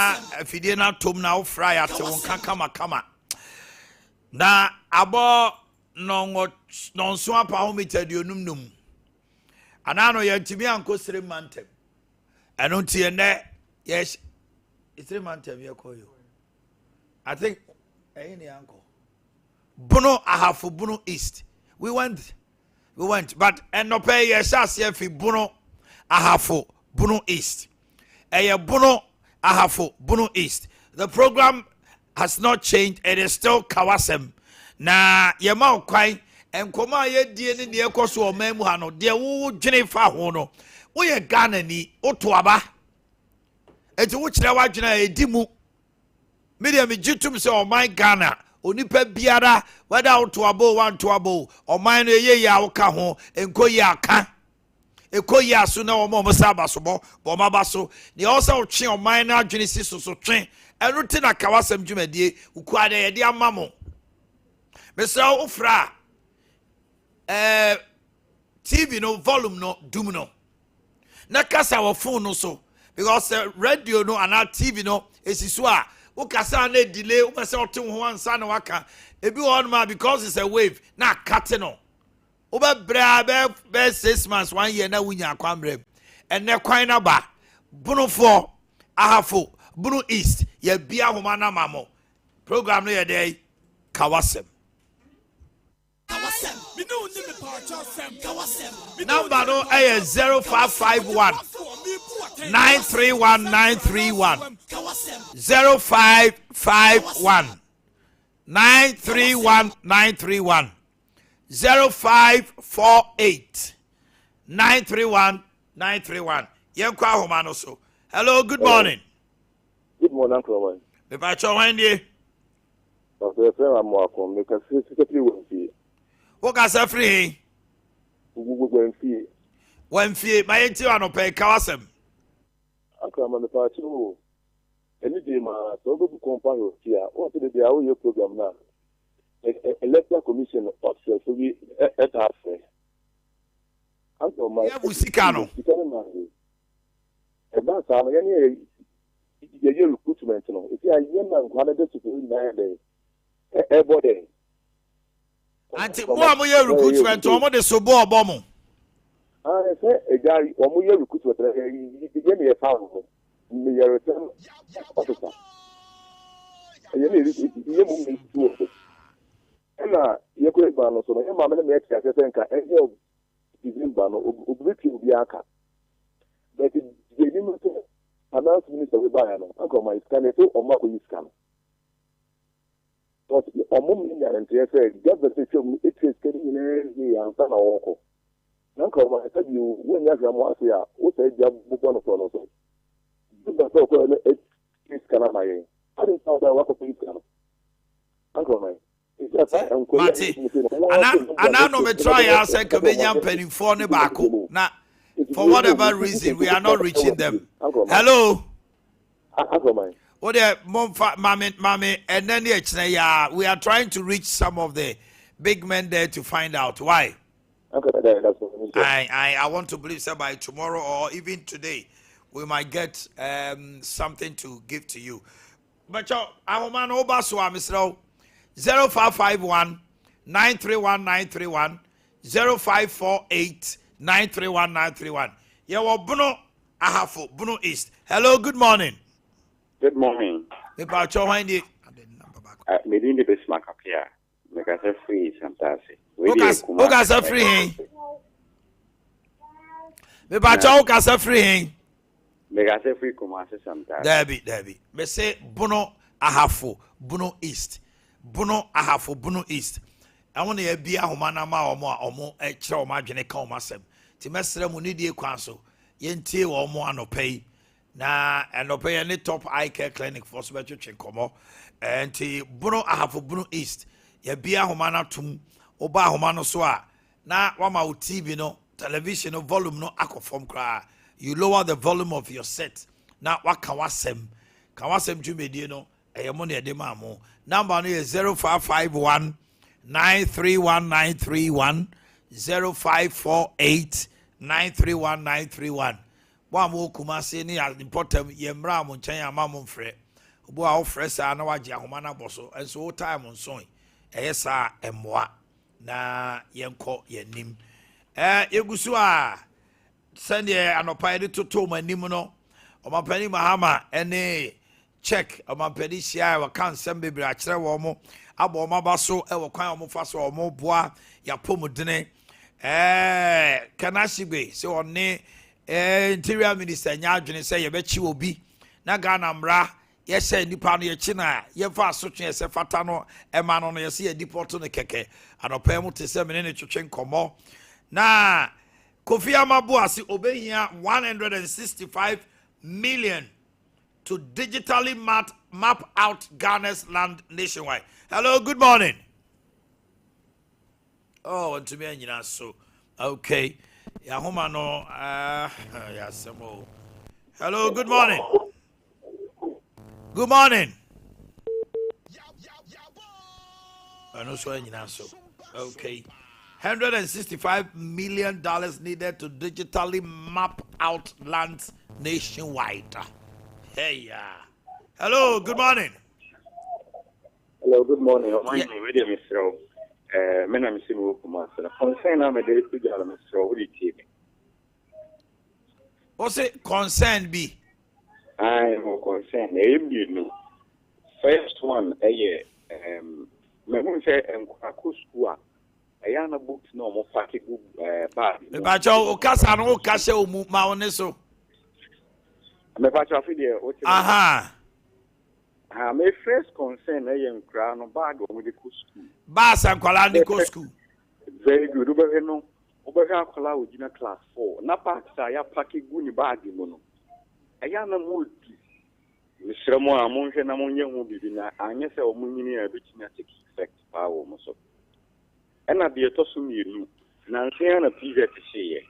na afidie na tom na wo fry ate won kama na abo no nso apa ho meter de onum anano ye ntimi anko 3 mantem eno ntie ne yes 3 mantem ye koyo I think any uncle Bono ahafu Bono East we went but no pay yes fi Bono ahafu Bono East Bono ahafu Bono East. The program has not changed. It is still Kawasem na yema kwai enkoma ye die ne ne ekoso o mamu ha no de wo dwene fa ho no wo ye Ghana ni otoaba enti wo kire wa dwene edimu media me jitum se o my Ghana onipa biara whether otoabo wan toabo o man no ye ya wo ka ho enkoyi aka ekoyi aso na o mo saba so bo maba so ne also twe o man na dwene si so twe eruti na Kawasem dwumadie ukuade ye de amamo Mr. Ofra TV no volume no doom no na kasa wa phone no so because radio no and TV no esiso a wo kasa na delay wo pese ote ho ansa na waka ebi won ma because it's a wave na cut no wo be bra be 6 months 1 year na wunya akwamrem enne kwan na ba bunu for ahafo bunu east ye bia homa na mamo program no ye dey Kawasem number no 0551 931 931 0551 931 931 0548 931 931 yenkwa homa no so. Hello, good morning. Good morning, Uncle. Me pa cho wan die. Pastor Efraim Amoako, me ka secretary wenfie. Wo ka sa free? Wenfie. Wenfie, ma yenti wa no pe Kawasem. Uncle, me pa cho. Any day ma so go compare here. O te dey awo your program na. Electoral Commission officer so we et afre. Uncle, my ya busika no. Eba sa ma ye recruitment no. If you are young and to na dey. Everybody. Anti mo amoye recruitment o mo de so bo obo mo. I say a guy o mo ye recruitment e dey me found me ye return officer. Ye mo me tu. Na ye ko ba no so no e ma me na e tia se nka e ye ba no obi obi aka. But the new announce minister we buy no. Uncle my scan so o ma ko scan. But ọmụmụ ndị na ntị government show it is getting in ansa na wọkọ na nka ọma esa bi wo nya gra mo ase a o se ja bukwa no so no so duba so ko na it is kana mai I didn't know that what to do kana nka ọma Mati ana no me try ase ka benya mpanimfo ne baako na for whatever reason we are not reaching them. Hello. Nka ọma What Mami, and then we are trying to reach some of the big men there to find out why. I want to believe that by tomorrow or even today we might get something to give to you. But our man Obaswa Mr. 0551 931 931 0548 931 931. Yeah, Bruno Ahafo, Bruno East. Hello, good morning. Good morning. Me pa cho wan di. Me din de besmak apia. Me ka se free sometimes. O ka se free. Me pa cho o ka se free. Me ka se free kuma se sometimes. Debi. Me say Bono Ahafo, Bono East. Bono Ahafo, Bono East. I want to be a homana ma omo e kire o ma dwene ka o masem. Ti mesere mu ni die kwan so. Yentie wo mo anopay. Na enope any top eye care clinic for special chinkomo and Bono Ahafo Bono East ye bia homa na tum oba homa no so a na wama TV no television no volume no akofom kra you lower the volume of your set na waka wasem dwumedie no eyemo ne de maamo number no is 0551 931 931 0548 931 931 Wa mo Kumasi ni important yemra mo nchen ama mo mfre. Obo a ofre sa na wagye ahoma na boso. Enso time nson. Eye sa emwa na yenko yenim. Yegusu a send anopa de toto manim no. Omapani Mahama ene check omampani sia wa kan sem bebre a kire wo mo abo ma baso e wo kwan mo fa so mo boa ya pomudene kanashigbe se one interior minister nya adwene se ye bechi obi na Ghana mra ye se nipa no ye chi na ye fa asotwe se fata no e ma no ye se ye deport no keke anopa mu te se mene ne twetwe nkomo na Kofi Amabuasi obehia 165 million to digitally map out Ghana's land nationwide. Hello, good morning. Oh, and to me, you know, so okay. Yahoma no, yes, hello, good morning. Good morning. I know so, you know, so okay. $165 million needed to digitally map out lands nationwide. Hey, hello, good morning. Hello, good morning. Omanhene Yaw, Mr. My name is Sompa. Concern I'm a day to Mr. What do you take? What's it concern be? I am concerned. You know, first one, my mom said, school. Ayana books no more fake bad. But your Okasa no Okasha Mauneso. Me pacha video. Aha. My first concern I am crown on bag on the school. Bass and Kwalandi school. Very good. Ubeheno. Ubeha kola ujina class 4. Na park sa ya paki guni bag mono. Ayana multi. Mr. Mo amonje na monye hu bibi na anye se omunyini na bitina take effect pa wo mo so. Ena de to so mienu. Na nse na PZ se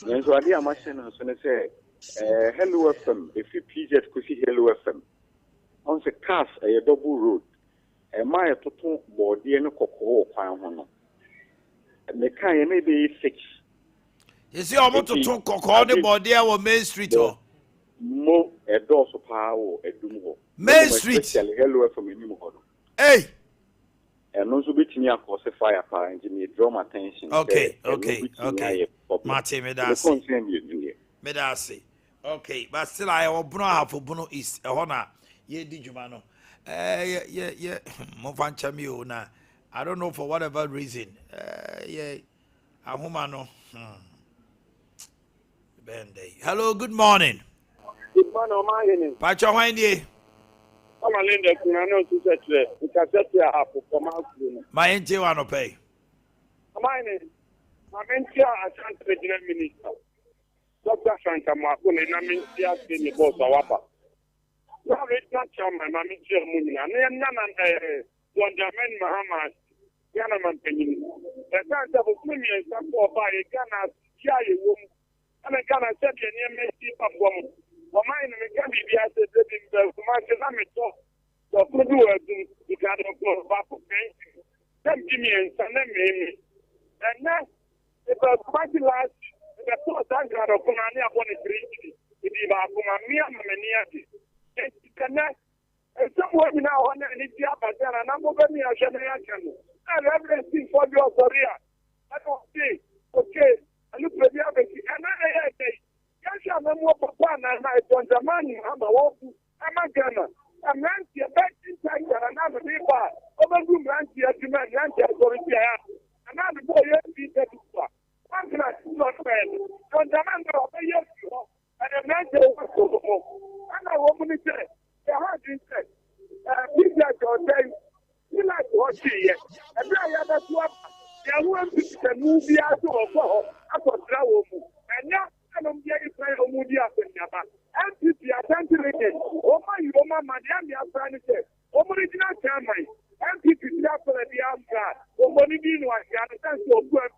Nso ade amahye no so ne se Hello FM, if you PZ could see Hello FM. On the cars, a double road. A mile to two body and a cocoa kwan. The kind may be 6. You see, I'm to talk cocoa the body or Main Street or more a door of power, a doom. Main Street. Hello FM in Nimohodo. Hey! And also between your cause a fire power engineer, draw my attention. Okay. Martin, Medasi. Okay, but still I will have for Bruno East, a honor. Ye did you, mano? Yeah, Mofan Chamio na. I don't know for whatever reason. Yeah, a humano. Benday. Hello, good morning. Good morning, Omanhene. Pacho Wendy. Omanhene, I know to set you. Can set you up for my NT one to pay. Omanhene, my mentor, I can't be the minister. Dr. Santa Marconi, I mean, she has been the boss of Wapa. Now, it's not Chairman, I mean, Germany, and then none of Wonderman Mahamas, Yanaman Penny. The Santa of Millions are for by a Ghana, Jai woman, and a Ghana said, and you may see a woman. For mine, and can be as a living bell, for my Salamato, the Pudu, the Ghana of Bapo, then Jimmy and Sanem, and now, if a party last. The poor Sandra of Kumania upon a tree, the Kumamia Maniati. Connect, and someone now on any job, but then a number of me are Shanayan. And everything for your career. I don't see, okay, and look at the other thing. And I say, Yasha, no more papa, and I don't the money, I'm a walk, I'm a gunner. I'm Nancy, a back inside, and another people, over whom Nancy, as you man, Nancy, another boy, you that is what. Not bad. Don't demand of a year and a man and a woman said, the heart is said, please like your day, you like what she is. And I have a swap. There won't be the movie as well. I got travel. And now I don't get it by a movie up in Yaba. And if you are thinking, oh my, Madame, I'm trying to say, oh, my, it's not time. And if you are for the answer, oh, what do you know? I understand your work.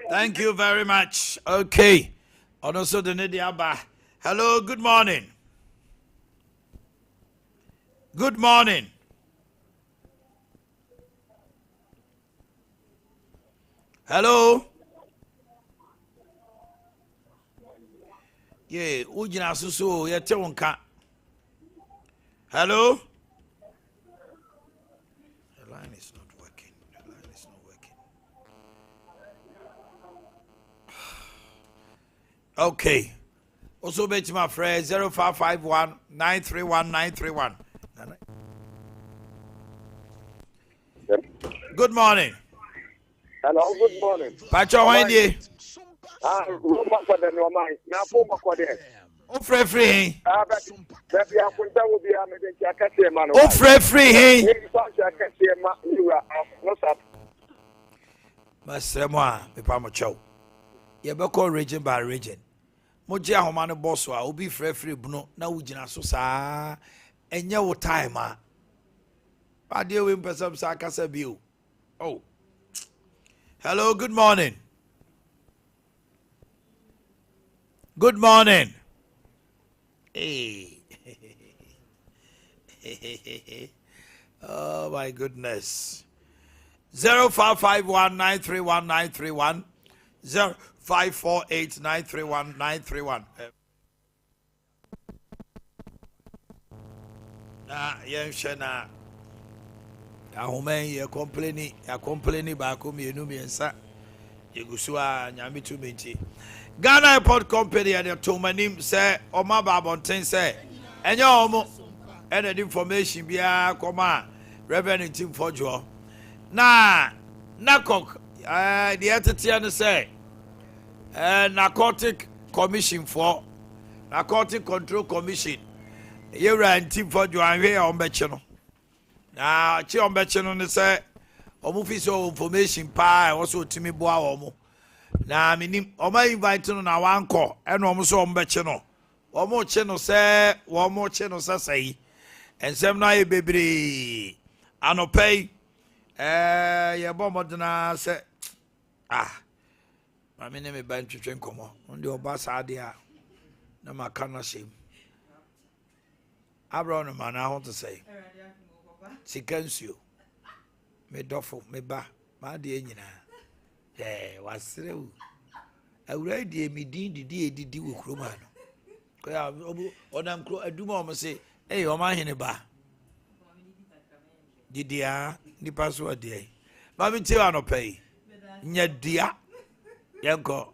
Thank you very much. Okay. Also the Nidiaba. Hello, good morning. Good morning. Hello. Yeah, ujina susu yete wonka. Hello. The line is not working. The line is not working. Okay. Also bet my friend 0551 931 931. Good morning. Hello, good morning. Pacho Wendy. Roma for the Nomai. Now, for Macquarie. O free. That we have put down with the American man. O free. Masremwa, me pa mo chow. Ye be call region by region. Moji ahoma no boss wa obi free buno na wugina so saa enye wo time a. Ba de we mpesam sa kasa bio. Oh. Hello, good morning. Good morning. Hey. Oh my goodness. 0551 931 931 0548 931 931. Shana. Ahome ya complaining ba ko mienu miensa. Yegusua nyame tu menti. Ghana Airport Company and the Tomanim say Oma Babonten say enye omo and the information bia koma revenue team for jo. Na nakok the entity say narcotic commission for narcotic control commission. You ran team for jo and we on beche no. Na chi on beche no say omo fi so information pa also timi boa omo. Na minim oma invite no na wanko eno omo so ombeche no omo che no se sei ensem na ye bebre anopei ye bomodna se mami ne me ban twetwe nkomo ndi oba saade a na maka na shem abro no mana ho to say sikansuo me dofo me ba ma de enyina wasrew awura die midin didi wo kroma no ko ya onam kro aduma o se Omanhene ba didia ni paso ade ba mi te anopai nyadia yanko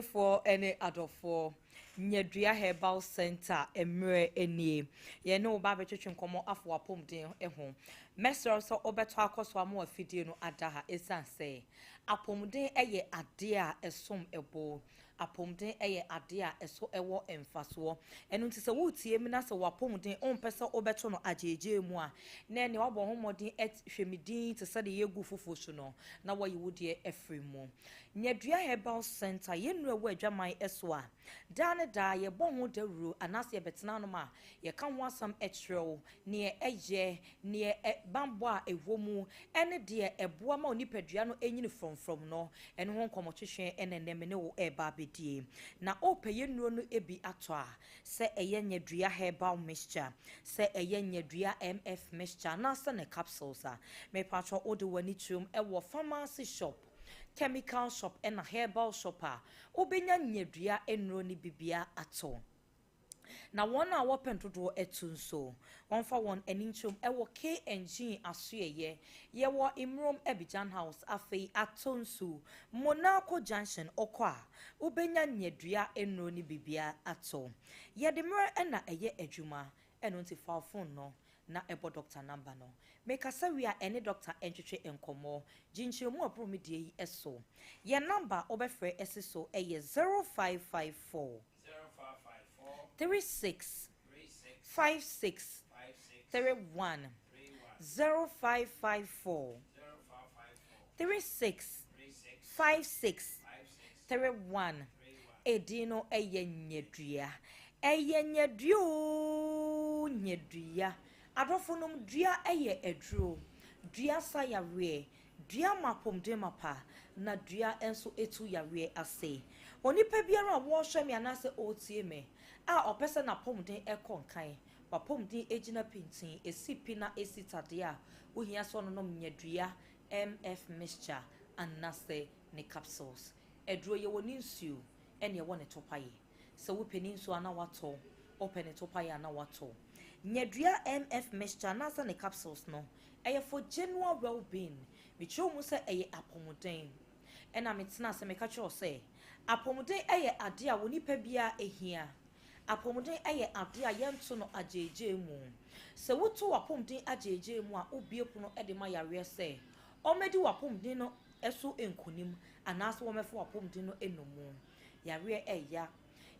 for any adofo Nyadria Herbal Center emre enie ye no ba betwetwe nkomo afo apomden eho mesro so obeto akoso amo afidie no adaha esanse apomden eye ade a esom ebo apomden eye ade a eso ewo emfaso enu nti se wotie mi na se wapomden onpese obeto no ajeje mu a na ne wabo homodin hwemidin te se de yegu fofo so no na wayi wodie efremu Nyadria Herbal Center ye nu ewo adwaman eso a dane da ye bon ho dawuro anase betena no ma ye kan ho asam etreo ne eye ne bambo a ewomu ene de eboa ma onipadua no enyini from no ene ho nkomohwehwe ene neme ne wo eba bedie na ope ye nu no ebi ato a se eye Nyadria Herbal Mixture se eye Nyadria MF Mixture na se ne capsules a me patro ode wani trum ewo pharmacy shop chemical shop and a herbal shopper obenya Nyadria enro ni bibia ato na one hour pentodo etunso one for one eninchum ewo KNG asuye ye wo imrom Abidjan House afei atonsu Monaco Junction okwa obenya Nyadria enro ni bibia ato ye de mere na eye adwuma eno nti fa phone no na ebo doctor number no make asa we are any doctor entwetwe enkomo ginche mu apromidie yi eso ye number obefre eso eye 0554 36 56 31 0554 36 56 31 edino eye Nyadria Nyadria adofonum dua eye edro dua sayare dua mapomde mapa na dua enso etu yare ase onipa biara wo hwe me anase otie me a opese na pomden ekonkan ba pomden ejina pintin esi pina esi tade a ohia so no Nyadria MF mixture anase ne capsules edro ye woni nsuo ene ye woni topaye se wo peninsuo ana wato open it topaye ana wato nyadua MF mixture anase ne capsules no eye for general well-being me cho mu se eye apomuden ena metena se meka cho se apomuden eye ade a woni pa bia ehia apomuden eye ade a yento no ajeje mu se woto apomuden ajeje mu a obiepu e de ma yare se omedi wapomden no eso enkunim anaso wo mefo wapomden no enomu yare eya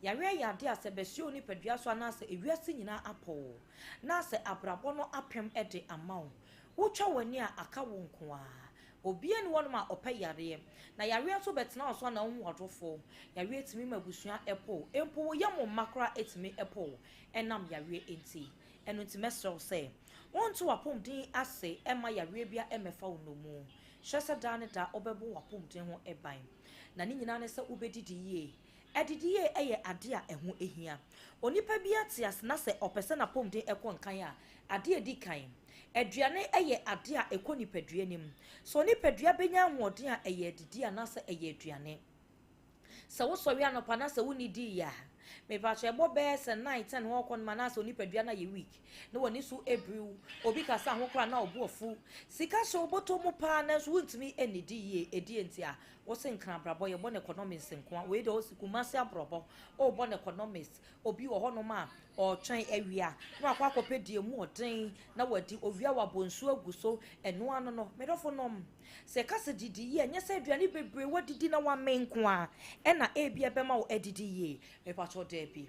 yare ya de asebesi oni padua so anase ewiase nyina apo na se abrabo no apem de amawo wotwa wani a aka wo nko a obie ni wonu ma opa yare na yare so betena so na wo wadofo yare etimi mabusua epo empo wo yamo makra etimi epo enam yare enti eno ntimesro se wonto wapomden ase ema yare bia emefa wo nomu hwese dane da obebo wapomden ho eban na ni nyina ne se ubedidi ye edidi ye eye ade a eho ehia onipa bia te ase na se opese na pomden ekon kan a ade edi kan aduane eye ade a ekoni padua nim so ni padua benya ahoden a eye didi anase eye aduane se wo so wi anopa na se woni di ya me ba che bo be se 9 10 ho kon manase oni padua na ye week no woni so ebru obi kasa ho kra na obo ofu sika so oboto mu pa na so wuntimi enidi ye edi enti a wo se nkran brabo ye bo na economics nko we de osiku mase abrobo o bo na economics obi wo ho no ma o twen awia no akwa akopedie mu oden na wadi owia wabonsu aguso eno ano no medofo nom se kase didi ye nya se aduane bebre wadidi na wa menko a e na ebia bema wo edidi ye me pacho debi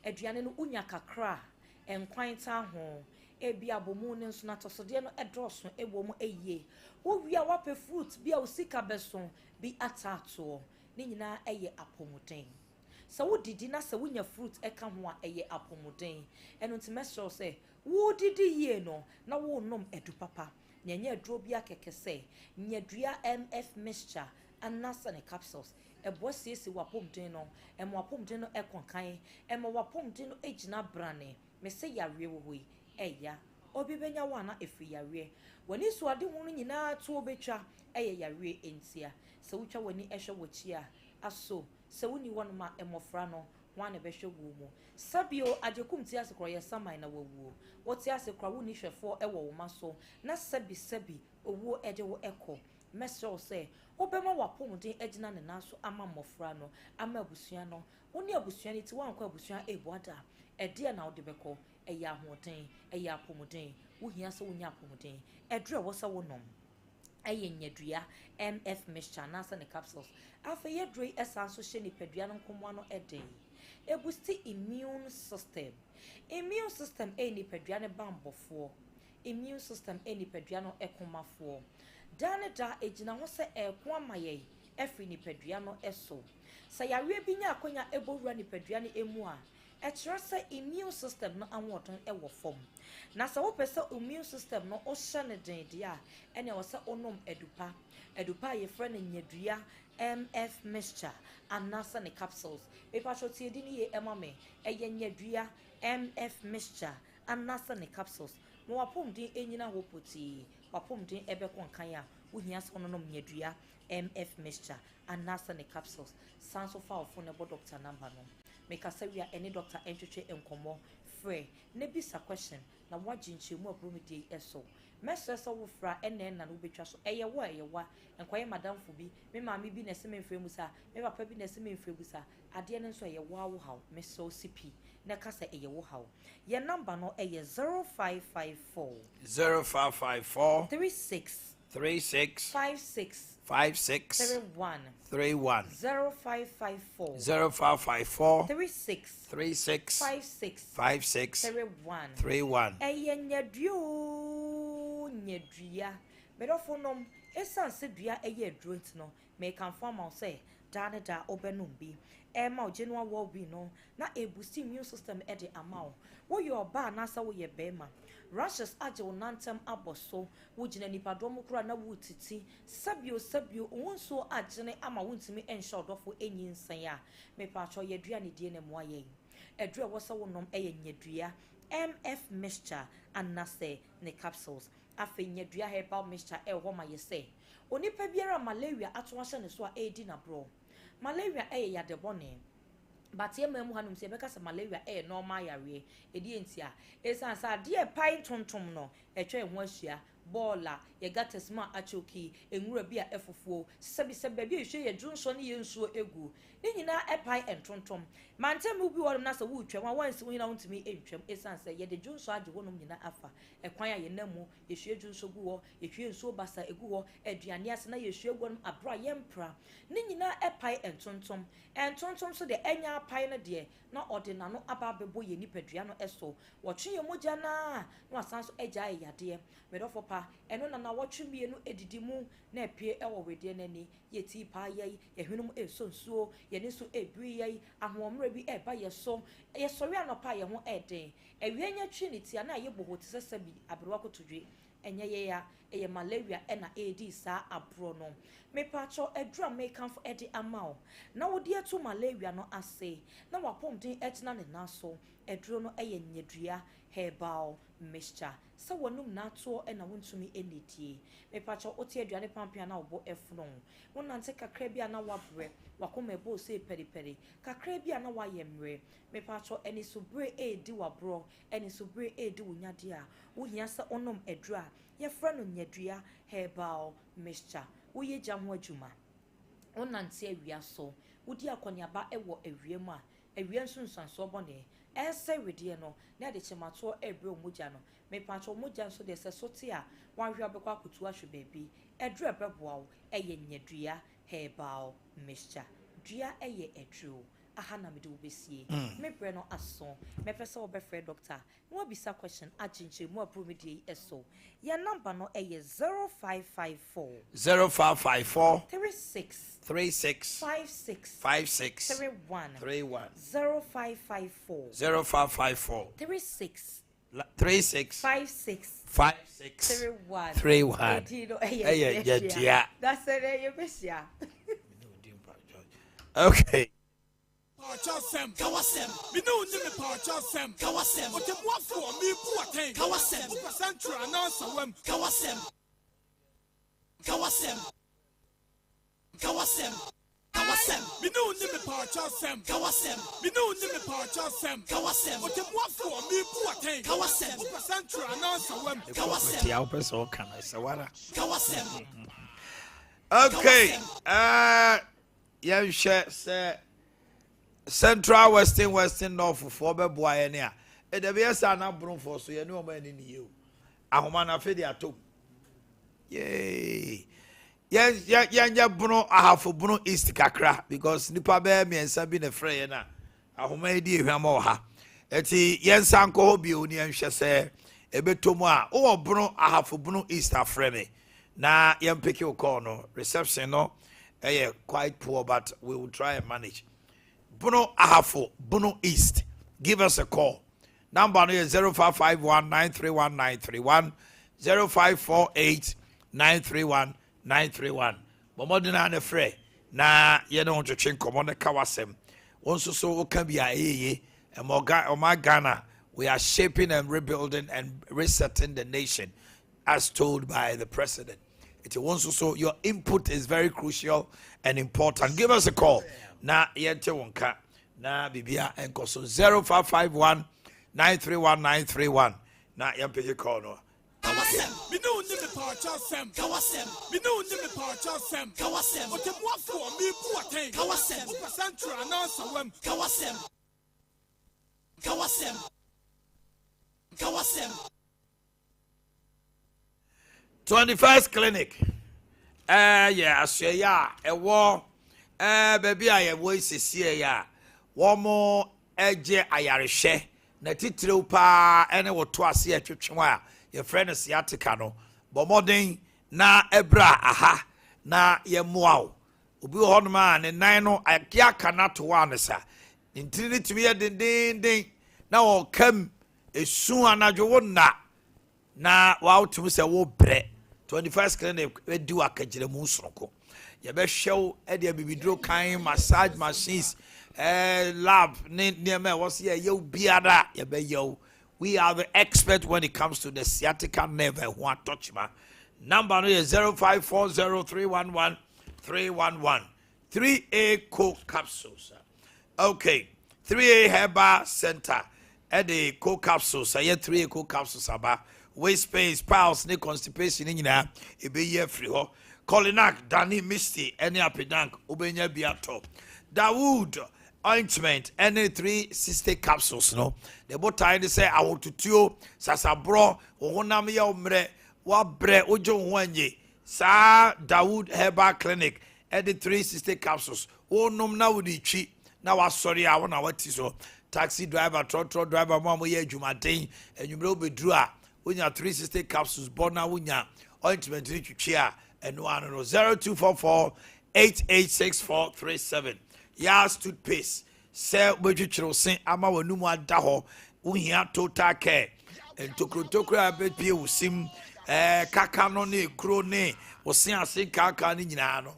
aduane no unya kakra enkwan ta ho ebi abomu ne nso na tosode no edroso ewo mu eye wo wia wape fruit bia usika beson bi atato ni nyina eye apomuden se wo didi na se wonya fruit eka ho a eye apomuden eno ntimesho se wo didi ye no na wo nom edu papa nyanya aduro bia kekese nyadua MF mixture anasa ne capsules ebo siesi wapomden no emo wapomden no ekonkan emo wapomden no ejina brane me se yare wo hoi eya obi benya wana efi yare wani so ade hu no nyina to obetwa eye yare entia se wutwa wani ehwe wochi a aso se woni wonu ma emofra no wana behwe wo mu sabio ajekum ti asekro ye saman na wawu woti asekro woni hwefo ewo wo maso na sabi owo ede wo eko mesro se obema wapomden agina ne naso ama mofra no ama abusua no woni abusua ni ti wankwa abusua eboada ede na wode beko eya hoten eya apomden wo hia se wonya apomden edre wo se wonom eye nyadua MF mixture nasa ne capsules afa yedre esanso hye ni padua no nkomo no ede ebusti immune system ni padua ne bambofo immune system ni padua no ekomafo dane da ejina ho se eko amaye efri ni padua no eso sa yawe binya akonya ebowura ni padua ne emu a etrese immune system no anwoton ewo fom na sa wo pese immune system no o hye ne den dia ene wo se onom edupa ye frɛ ne nyadua MF mixture anasa ne capsules e pa shoti edi ni ye emame eye nyadua MF mixture anasa ne capsules mo wapomden enyina ho poti wapomden ebe konkan a wo hia se onom nyadua MF mixture anasa ne capsules sanso fa ofo ne bo doctor number no meka sawia any doctor entwetwe enkomo frɛ ne bisa question na wagyenche mu abromidie eso mesesa wo fra ene na no betwa so eyewa enkoye madam fu bi me maami bi na se memfrɛ mu sa me papa bi na se memfrɛ mu sa ade ne nso eyewa wo haw meso sipi na kasa eyewo haw ye number no eye 0554 36 56 31 0554 36 56 31 eye nyadua medofo nom esan se dua eye adront no me kan form say dane da obenum bi ma general well-being no na ebusi immune system e de amao wo yo ba na sa wo ye bema rashes age wo nantem aboso wo gina nipadom kura na wo titi sabio wonso agene ama wontimi ensure dofo enyinsan a me pa cho ye dua ne die ne mo aye edua wo sa wo nom eye nyadua MF mixture anase ne capsules afa nyadua herbal mixture e ho ma yese onipa biara malaria atwahye ne so a edi na bro malaria yade bone but ye memu hanum se beka se malaria normal yare edi entia esan sa de pai tontom no etwe ho ahia bola ye gatesma achoki enwura bi a efofuo sebi bi ehwe ye junso ne ye nsuo egu ni nyina epai entontom mantemu bi wonum na se wo twem wansi wo nyina wontumi entwem esan se ye de junso age wonum nyina afa ekwan a ye namu ye hwe junso gu wo ye hwe nsuo basa egu wo aduane ase na ye hwe gu wonum abra yempra ni nyina epai entontom so de enya apai no de na odina no aba bebo ye nipadua no eso wo twe ye mogya na asan so agya yade medofo pa eno na wotwe mienu edidi mu na epie ewo wede nani ye ti pa ye hwenum esonsuo ye ne so ebri ye ahomre bi eba ye so ye sori anopa ye ho eden ewianya twi ne tia na ye boho tisesa bi abrewa kotodwe enye ye ya eye malaria na edi sa abro no me pacho edura me kanfo edi amao na wodi eto malaria no ase na wapomden etina ne naso eduro no eye nyedua herbal mixture so wonum na to na wontumi enedie me pacho oti aduane pampia na obo efuno wonante kakra bia na wabre wakoma ebo se periperi kakra bia na wayemre me pacho eni subre edi wabro eni subre edi wunyade a wohia se onom edura ye fra no nyedua herbal mixture woye gya ho adwuma wonante awia so wodi akoniaba ewo awiem a awia nsunsanso bone ese wedie no na de chemato ebre omugya no me pacho omugya so de se sote a wanhwe abekwa kutu ahwe baabi edru ebeboa wo eye nyedua herbal mixture dua eye edru aha na me de obesie me bre no aso me pese obefre doctor no bisa question aginche mu apromedie eso ya number no eye 0554 36 56 31 0554 36 56 31 that's it you besia okay Kawasem, me no name Kawasem, but the one for me, Boakye, Kawasem, Central announcer, Kawasem, me no name Kawasem, me no name Kawasem, but the one for me, Boakye, Kawasem, Central announcer, Kawasem. Okay, yeah, say Central, Western, North, for Boakye near. And the BS are not broom for so you know man in you. Ahomana fedi atom. Yay. Yeah, Bruno, I have for Bruno East Kakra because Nipa Bear me and Sabine Freyna. Ahoma di Hamoha. Eti Yen Sanko Bioni and Shase, Ebetoma, oh Bruno, I have for Bruno East a frame. Na Yen pick your corner, reception no, quite poor, but we will try and manage. Bruno Ahafo, Bruno East. Give us a call. Number is 0551 931 931 0548 931 931. Momodina ne frɛ na ye no to twen komo ne kawasem. Onso so can be a my Ghana. We are shaping and rebuilding and resetting the nation as told by the president. It also so your input is very crucial and important. Give us a call. Na yente wonka na bibia enko so 0551 931 931 na yempeke call no. Kawasem, me no name Kawasem, me no name Kawasem, but the one for me, Boakye, Kawasem, Central announcer, Kawasem. 21st clinic. Yeah, say ya, a war. Baby, I voice is here. One more edge, Ayarishe, Natitro pa, and what twas here to Chua. Your friend is Yaticano, Bomoding, na ebra, aha, na ye moau. Ubu Hornman and Nino, I cannot to one, sir. Intended to be a ding. Now come a soon anajo na wow to say, wo bre. 21st clinic, we do a kajile musroko. You best show Eddie Bibidro kind massage machines, lab, near me was here, yo, biada, you be yo. We are the expert when it comes to the sciatica nerve. Number is 0540311311. 3A coke capsules. Okay. 3A Herbal Center. Ade Akye capsules. I 3A coke capsules about waist pains, piles, knee constipation. Ebe ye free ho. Colinac, Danny Misty, any apidank, Ubenya Biato. Dawood ointment, any 3 sister capsules. No, the botai they say I want to tio sasabro ohonam ya omre wa bre ojo wanye sa Dawood Herbal Clinic, any 3 sister capsules. Oh nom na wudi chi na wa sorry I want what so taxi driver, trotro driver, mama ye jumaden, and you will be drew. When you 3 sister capsules, bona wunya ointment chia and 0244 886437. Yas toothpaste. Say Bujitro Saint Ama Wanuma Daho, Unia Total Care, and Tokro bet Pio Sim, Kakanone, Crone, or Sia Saint Kakanino,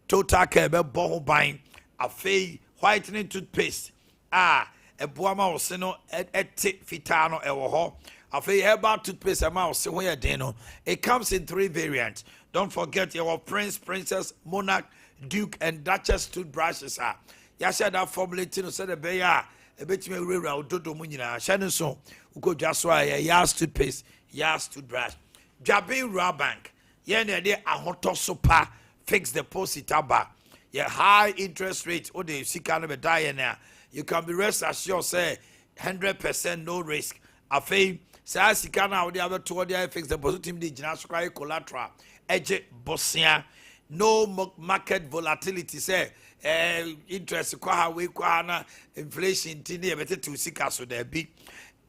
Total Care, Boho Bine, a fay whitening toothpaste. A Buama or Seno et Fitano Ewoho, a fay herbal toothpaste, a mouse, where Deno. It comes in 3 variants. Don't forget your Prince, Princess, Monarch, Duke, and Duchess toothbrushes are. Yasha that formulating said a bear, a bit me real dodo munina, Shannon so, who go just why a yas toothpaste, yas toothbrush. Jabin Rabank, yen a day a hot sopa, fixed deposit aba. Your high interest rate, or the sick kind of a die now. You can be rest assured, say 100% no risk. A fame, say I see can out the other 2 day fixed deposit him the general collateral. Eje Bosnia, no market volatility, say interest kwa we kwa na inflation tini ebete to sika so there be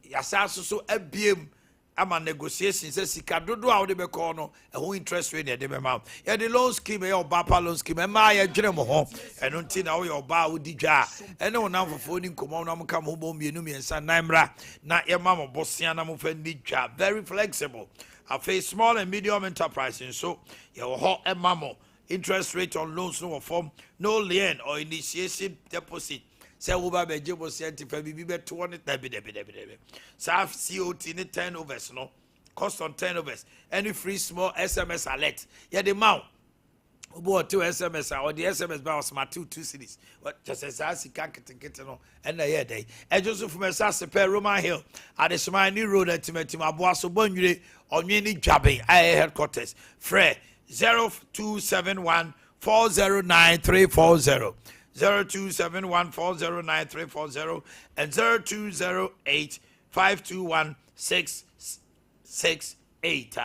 yasa so abiem ama negotiations say sika dodo a we be call no e interest rate de be ma ya the loan scheme e oba loan scheme ma ya dwene mo ho eno nti na we oba wo di dwa ene wona fofo ni nkomo na mo ka mo bo mienu miensa naimra na ye ma mo bosia na mo fa ni dwa very flexible. I face small and medium enterprises, so you ho e mamo interest rate on loans no form no lien or initiation deposit. Say uba be jebo senti fa bibi be 20 debi. Sa COT ni turnovers no cost on turnovers. Any free small SMS alert. Yeah the mount. Ubo 2 SMS or the SMS by smart 2 cities. What just as I see kete no and the year day. And Joseph Messas per Roman Hill at the Smiley Road at Timetima Boaso Bonure on Mini Jabbing headquarters. Fred 0271 409 340 0271 409 340 and 0208 521 668.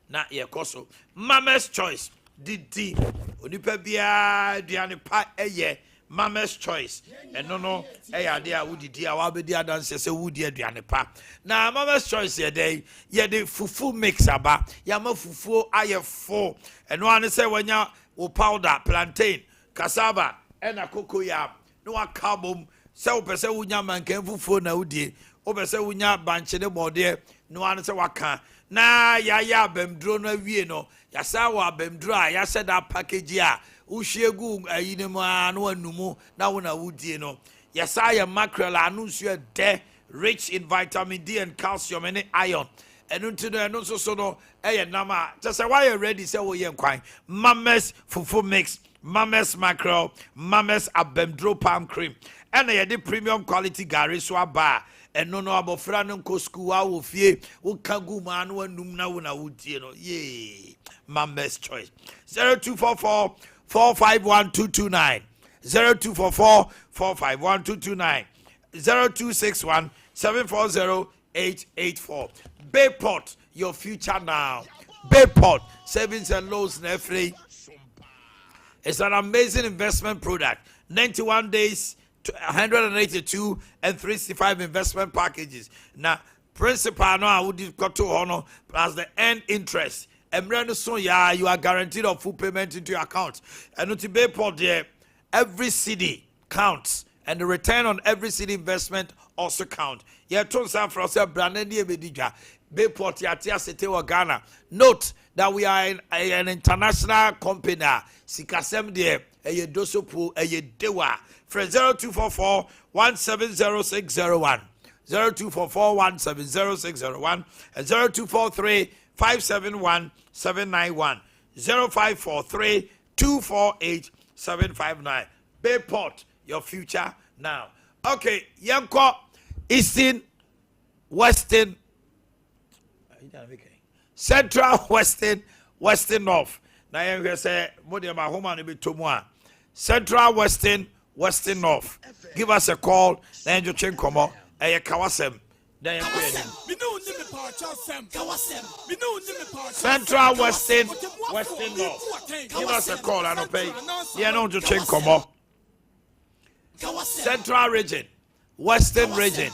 Na ye koso Mama's Choice. Didi onipa bia aduane pa eye Mama's Choice no ade a wudidi a wabedi adanse se wudi aduane pa na Mama's Choice ye dey fufu mix aba ya ma fufu aye fo eno ane se wanya wo powder plantain cassava ena cocoyam no akabom se wo pese wunya mankan fufu na wudi wo pese wunya banche de bode no ane se waka na ya bemdro na wie no yasa wa bemdro a yasa da package a ushiegu ayinemu anu anumu na wona wudie no yasa ya mackerel anu so de rich in vitamin D and calcium and iron enu nti no so no nama just say why you ready say wo ye nkwan Mama's fufu mix Mama's mackerel Mama's abemdro palm cream and the premium quality gari so aba eno no abofra no nko school a wo fie wo kagu ma no anum na wo na wudie no ye Mama's Choice 0244 451229 0244 451229 0261 740 884 Bayport your future now Bayport savings and loans free. It's an amazing investment product 91 days 182 and 365 investment packages. Now, principal no would got to honor plus the end interest. And so yeah, you are guaranteed of full payment into your account. And to Bayport there, every city counts, and the return on every city investment also count. Yeah, Tonsa Frosa Brandy Bedija, Bayport Yatia City or Ghana. Note that we are an international company. Sikasem there, a dosopu, a dewa. 0244 170601 0244170601 and 0243571791 0543248759. Bayport, your future now. Okay, Yanko, Eastern, Western, Central, Western North. Now you say, "Modiama home be tomorrow." Central, Western North. Give us a call. Then you change come up. Kawasem. Then Central, Western North. Give us a call and pay. Yeah, no, you change come up. Central region, Western region,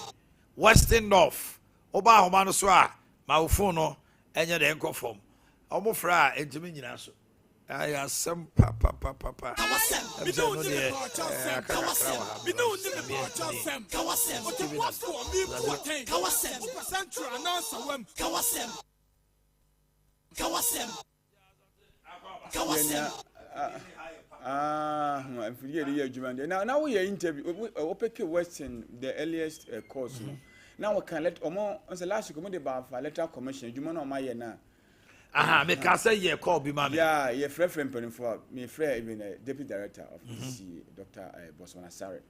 Western North. Oba homano soa, maufono, enya de enko form. Omo fra entimi nyina so. Aya Sompa papa. We don't need a part of Sam. We don't need a part of Sam. What you want for me, Boakye. Central announcer when Kawasem. I'm forgetting now we are interview. Opeke Western, the earliest course. Now we can let Omo on the last committee about Electoral Commission. You know my na. Me can say ye call be mama. Yeah, ye friend for me friend even deputy director of DC, Dr. Boswana Sare.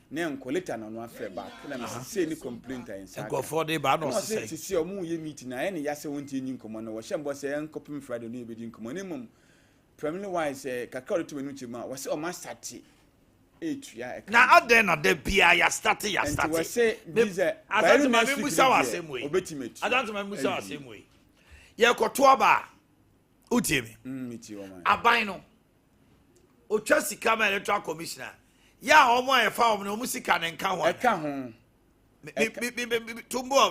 Name collector no one friend back. Na me say any complaint inside. Go for the ba no say. See omo ye meeting na any yase won't in command. We shembo say en copy Friday no be in command. Primarily wise kakari to menuchi ma we say o ma start 8 ya. Na aden na de bia ya start. And we say this I don't remember Musa was same way. I don't remember Musa was same way. Ye koto aba utimi aban no otwa sika ma electoral commissioner ya omo e fa omo no musika ne nka ho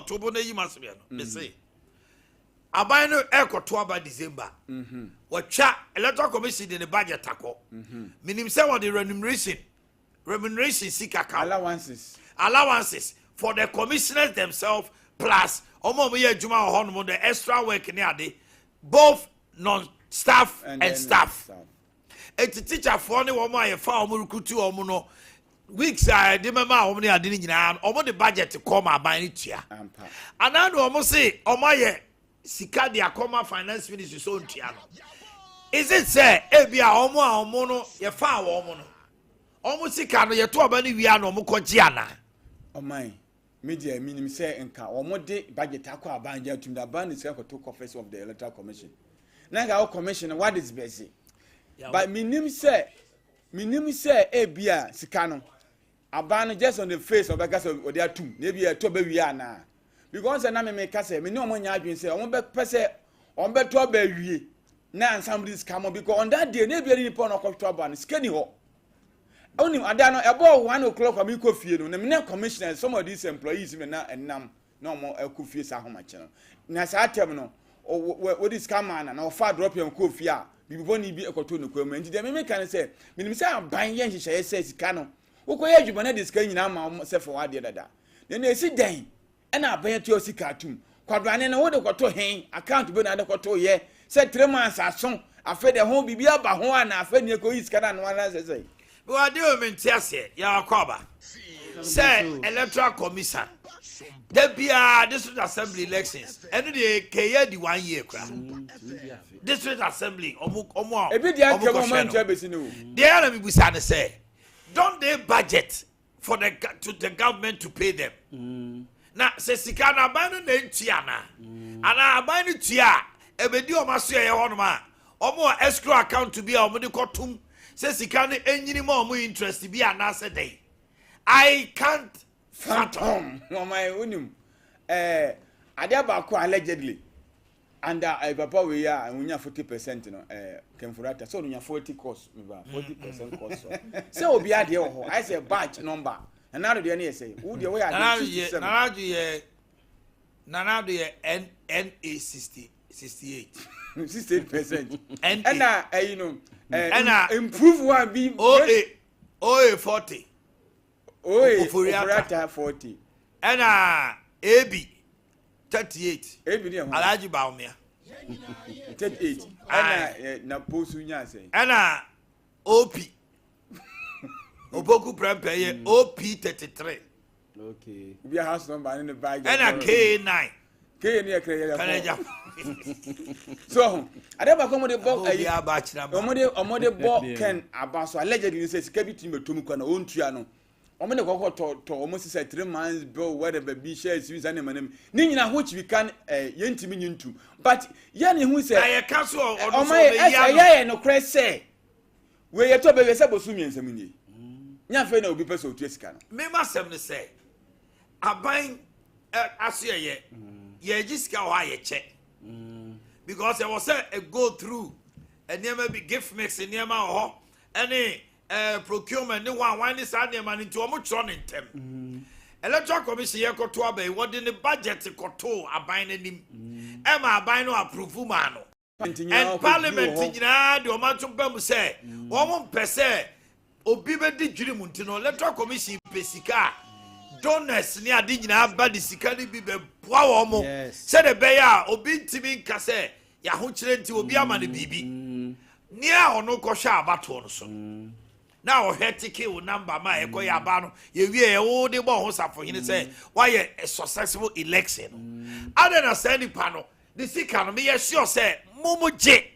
tumbo na yi masebe no me say aban no e koto aba December watwa electoral commission de budget akọ minim say what the remuneration sika ka allowances for the commissioners themselves plus omo ye adwuma ho no the extra work ni ade both non-staff and staff. Et teacher for ni woman ye fa omo recruit omo no weeks de mema omo ni ade ni nyina omo the budget come aban ni tua anando omo say omo ye sika de akoma finance ministry so ntua no is it say ebia omo no ye fa omo no omo sika no ye to oba ni wia no omo koji ana omai media minim say enka omode budget akwa abanja tum da ban is to office of the Electoral Commission na ga commission what is busy but minim say ebia sika no aban just on the face of because of their tum na ebia to ba wi ana because na me ka say me no mo nya adwen say omo be pese omo be to ba wi na somebody scam because on that day na ebia ni pon okotwa aban skani ho only adano about 1 o'clock am ko fie no na me commissioner some of these employees me na enam no mo ko fie sa homa che no na sa atem no what is come man na ofa drop yam ko fie a bibo ni bi ekoto no kwa nti de me kan say minim say aban ye nhihye say sika no ukoye adwuma na disika nyina ma se for wade dada na esi dan e na aban to sika tum kwadwane na wo de koto hen account be na de koto ye say 3 months aso afa de ho bibia ba ho ana afa ni ko sika na no ana say we are doing mentiase ya akwaba say electoral commission the district assembly elections and the keye di 1 year kra district assembly omo e bi dia kemo man to be sinu they are me busa say don't they budget for the government to pay them na se sika na ban na ntia na ana ban no tia e be di o maso ye ho no ma omo escrow account to be omo de kotum se sika ne enyini ma omo interest bi ana se dey I can't fathom no my unim ade ba ko allegedly and papa we ya unya 40% no kemfurata so unya 40 cost me ba 40% cost so obi ade ho I say batch number and now the na say who the way ade 67 na do ye NA 68 68% and you know and improve one be OA 40 Operata 40 and AB 38 AB ni Alhaji Baumia 38 and na posunya say and OP Oboku Prempeye OP 33 Okay. We a house number in the bag. And a K9. K near K. So, I never come with the book. Omode book can about so allegedly says Kabiti Tumukana own Triano. Omone to almost said 3 months bill where the baby shares his animal. Nina, which we can yentimin to. But Yanni who said, I cancel on my no crest say. Where you talk about Sabosumi and Samini. Nyafena will be person to scan. Me must have to say, I buying Asia ye just go why check. Because there was a go through and never be gift mix in near my any procurement, no one is adding money into a much on in them. Electoral Commission here got to obey what in the budget to control a buying him. Emma Bino approve mano. And Parliament in the Omanhene Yaw say, 1 per se, Obibe di Jirimuntino, Electoral Commission Pesika, donors near Digna Badi Sikani Bibe Powomo, said a bear, Obin Timin Case, Yahuchenti Obiamani Bibi, near or no Kosha Batonson. Now, Hetiki will number my Ekoyabano, you all the bones up for him to say, why a successful election. Other than sending panel, the Sikan, me sure say, Mumu J.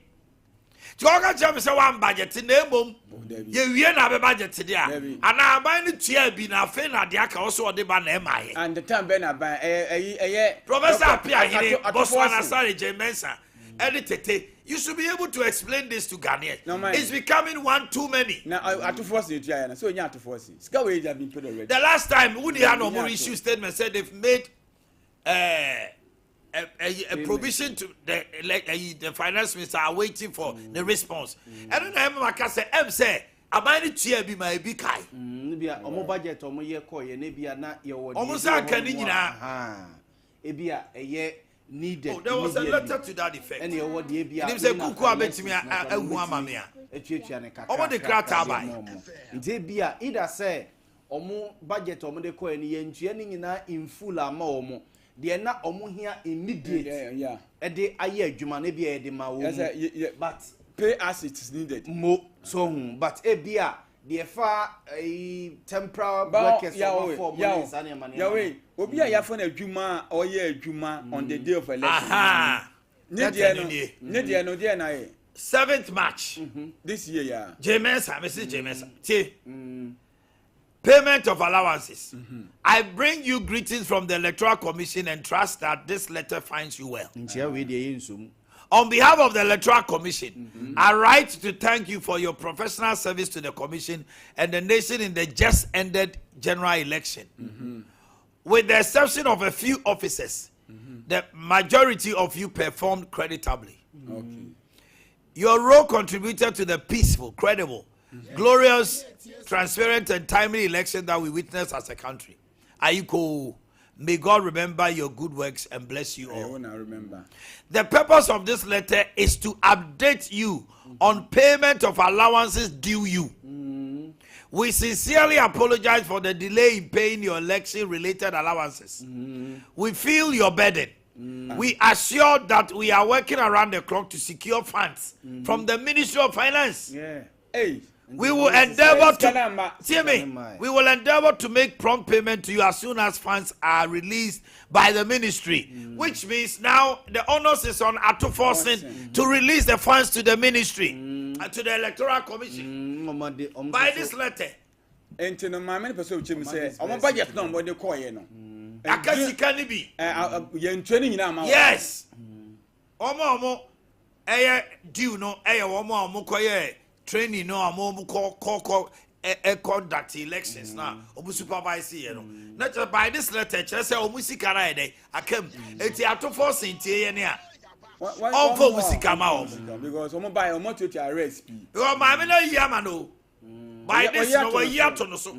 Joga Jam say one budget in the boom. You have a budget today. And I buy the chair be na fe na de aka also de ba na mai. And the time ben buy Professor Apia boss one sorry J Mensa. Editete, you should be able to explain this to Ghanaians. No, it's becoming one too many. Now I to force you to so you have to force it. Ska way have been put already. The last time Woody Hanomo issue statement said they've made a provision to the finance minister are waiting for the response. And then I remember say say abani tia bi ma bi kai. Bia omo budget omo ye ko ye ne bia na ye wo. Omo sa kan ni nyina. Ebia eye needed. Oh, there was a letter to that effect. And your word bia. Nim say kuku abetimi ahu amame a. Etuatua ne kaka. Omo de krata bai. Nte bia either say omo budget omo de ko ni ye ntua ni nyina in full ama omo. De na omo hia immediate. Yeah. E de aye adwuma na bia e de ma wo. But pay as it is needed. Mo so but e bia the far temporal workers for money sane money. Yeah, obi a ya for na adwuma or ye adwuma on the day of election. Aha. Ne dia no dia na e 7th March this year yeah. James, Mrs. James. Payment of allowances. I bring you greetings from the Electoral Commission and trust that this letter finds you well. On behalf of the Electoral Commission, I write to thank you for your professional service to the Commission and the nation in the just ended general election. With the exception of a few officers, the majority of you performed creditably. Your role contributed to the peaceful, credible, glorious, transparent, and timely election that we witnessed as a country. Ayiko, may God remember your good works and bless you all. I want to remember. The purpose of this letter is to update you on payment of allowances due you. We sincerely apologize for the delay in paying your election-related allowances. We feel your burden. We assure that we are working around the clock to secure funds from the Ministry of Finance. Hey. We will endeavor to see me. We will endeavor to make prompt payment to you as soon as funds are released by the ministry, which means now the onus is on Atuforcing to release the funds to the ministry and to the Electoral Commission by this letter. And to the many person which say, "I'm budget no more the coin no." Akasi kanibi. You're training now. Yes. Omo due no omo koye. Training no amomu call conduct elections now. Obu supervise here no. Not just by this letter, just say omu sikara ede. Akem eti Atuforcing tie ne a. On for musikama omu. Because omu buy omu to arrest. Because my me no yama no. By this no we year to no so.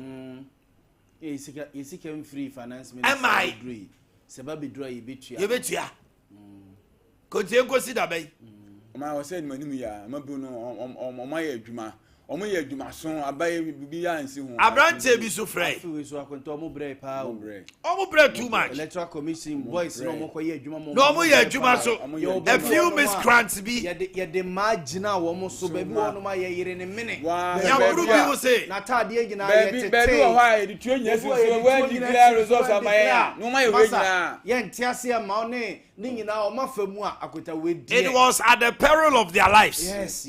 Isika free finance minister. Am I agree? Sebabi draw yibetua. Yibetua. Ko tie ko si da bai. I was saying, Manuya, Mabuno, on my adjuma, omo ye adwuma so abaye bibi ansi ho abrante bi so frɛ we so akonto omo bre pa o omo bre too much Electoral Commission boys no omo koye adwuma mo no omo ye adwuma so a few miscreants bi ye de margina wo mo so ba bi wono ma ye yire ne mene ya buru bi wo say na tade agina ye tete ba bi wo ha ye di tuanya so we declare results amaya no ma ye we nyina ye ntiase ma one ni nyina o ma famu a akota we die it was at the peril of their lives yes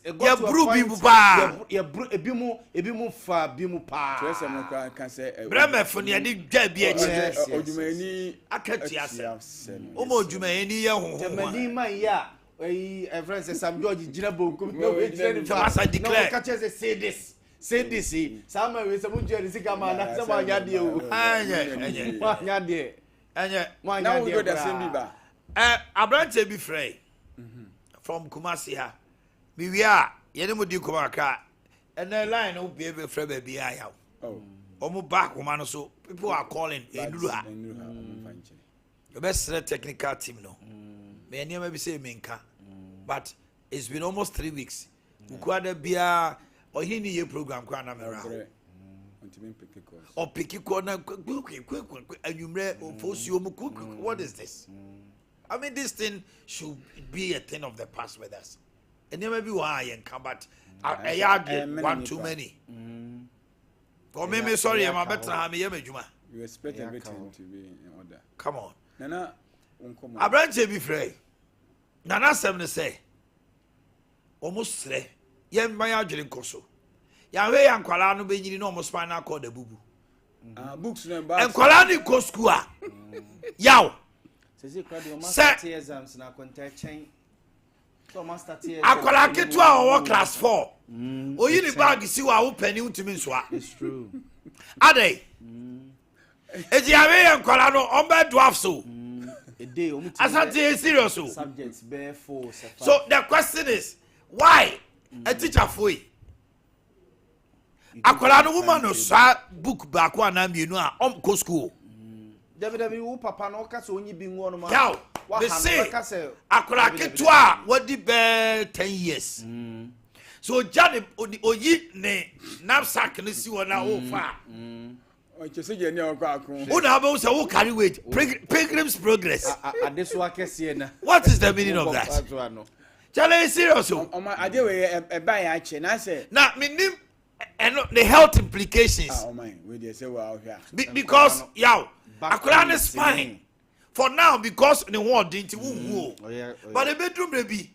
ya buru bi bu pa ya buru ebi mu fa bi mu pa so se mo kan say breme fo ne de dwa bi achi odwumani akati asem o mo odwumani ye ho temani man ya friends Sam George jina bonkum no we jina ni fa I declare no catch say this some we some jere sika ma na some anya de o anya de now we go the same biba abrante bi frɛ from Kumasi ha bi wi a yene mo di Kumaka and the line no be able frɛ ba bi aya omo back woman so people are calling enduru ha the best technical team no me ania ma bi say menka but it's been almost 3 weeks ukwada bia ohini ye program kwa na mera or picky corner anumre ofosio mu what is this? I mean this thing should be a thing of the past with us and there may be why and come but one too many me sorry I'm better ha me yemedwuma you expect everything to be in order come on nana unkomo abranche bi frɛ nana sem ne say almost sre yem ma ya dwere nkoso ya we ya nkwala no benyini no mo spinal cord abubu books no ba nkwala ni ko school a yaw sezi krado master exams na konta chen so master exams akwala ketu a wo class 4 oyi ni bag si wa wo pani untimi nso a it's true ade eji ya we ya nkwala no on be dwarf so a day asante serious so subjects bear 4 so the question is why a teacher for akwala no woman no sa book back one na mienu a go school David wo papa no ka se onyi bi ngo no ma yaw they say akwala ketu a wadi be 10 years so jade oyi ne knapsack no si wona wo fa o che se je ne o kwa akon una ba say wo carry weight pilgrim's progress adeso akese na what is the meaning of that chale serious o ade we e ba ya che na say na minim and the health implications we dey say wow here because yaw akwala is fine for now because the word didn't woo but the bedroom baby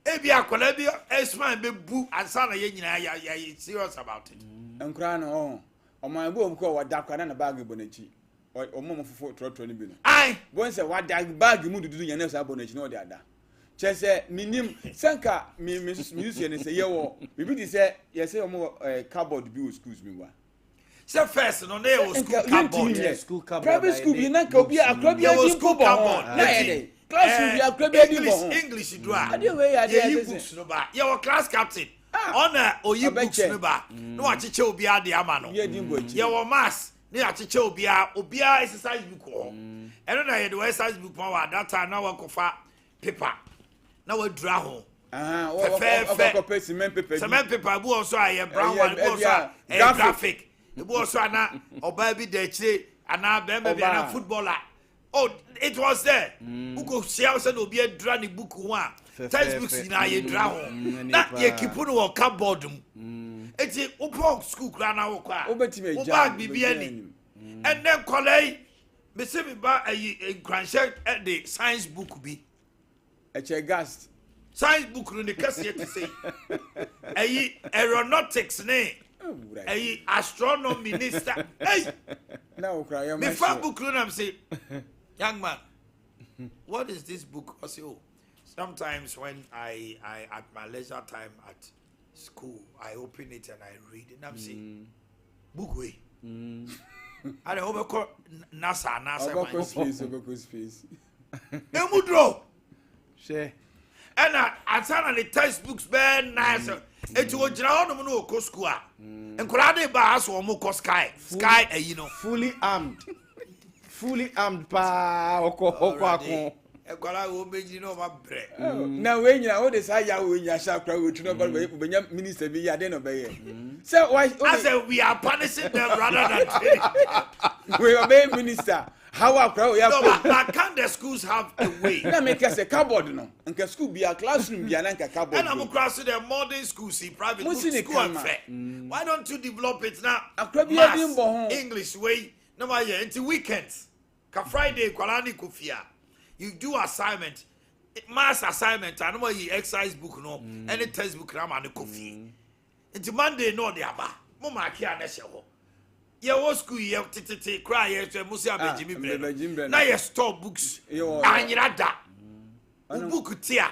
ebi akwala bi fine be bu ansa na ye nyina ya serious about it nkra no oman bo ko wada kwa na bag bo nachi omom fofo trotro ni bi no ai bon say wada bag mu dudu nyane sa bo nachi no de ada chese minim sanka mi use ne say ye wo bibi di say ye say omo cardboard bi o schools mi wa say first no na wo school cardboard private school bi na ka obi akra bi a school cardboard na ye dey class bi akra bi di bo English do a ade we ya dey books no ba ye wo class captain on oyi books no ba no wa chiche obi ade ama no ye wo mass ni achiche obi exercise book ho eno na ye the exercise book wa that time na wa kofa paper na we draw ho cement paper bu also a brown one bu also a graphic bu also na oba bi de chire ana be be na footballer oh it was there who go share say no be draw the book ho a textbooks na ye draw ho na ye keep no cardboard eti upon school kra na wo kwa obetime ja bibia ni and then college me say me ba a grandchild the science book bi gas science book no the case to say aeronautics ne astronomy minister now cry your me fa book no am say young man what is this book? I say, oh, sometimes when I at my leisure time at school I open it and I read it and I'm saying book way I don't over NASA space Emudro share and I turn the textbooks very nice. It was John no go school. And Kolade Bass or Moko Sky, you know, fully armed pa oko Ekwala wo meji no ma bre. Na we nyina wo de sa ya we nya sha kra we tu no ba we benya minister bi ya de no be ye. Say why I said we are punishing them rather than training. we obey minister. How akra we No, but can the schools have a way? Na make say cupboard no. Nka school bi a classroom bi na nka cupboard. And I'm across the modern schools, see private school and fair. Why don't you develop it now? Maths, English way, no matter until weekends. Ka Friday, Kwalani Kufia. You do assignment, mass assignment, and no exercise book, no, any textbook, and the coffee. Until Monday, no, the Abba. Mama Kia Nesho. Your school, you cry, yes, Musia Benjamin. Now you store books. And you're that. Book tia.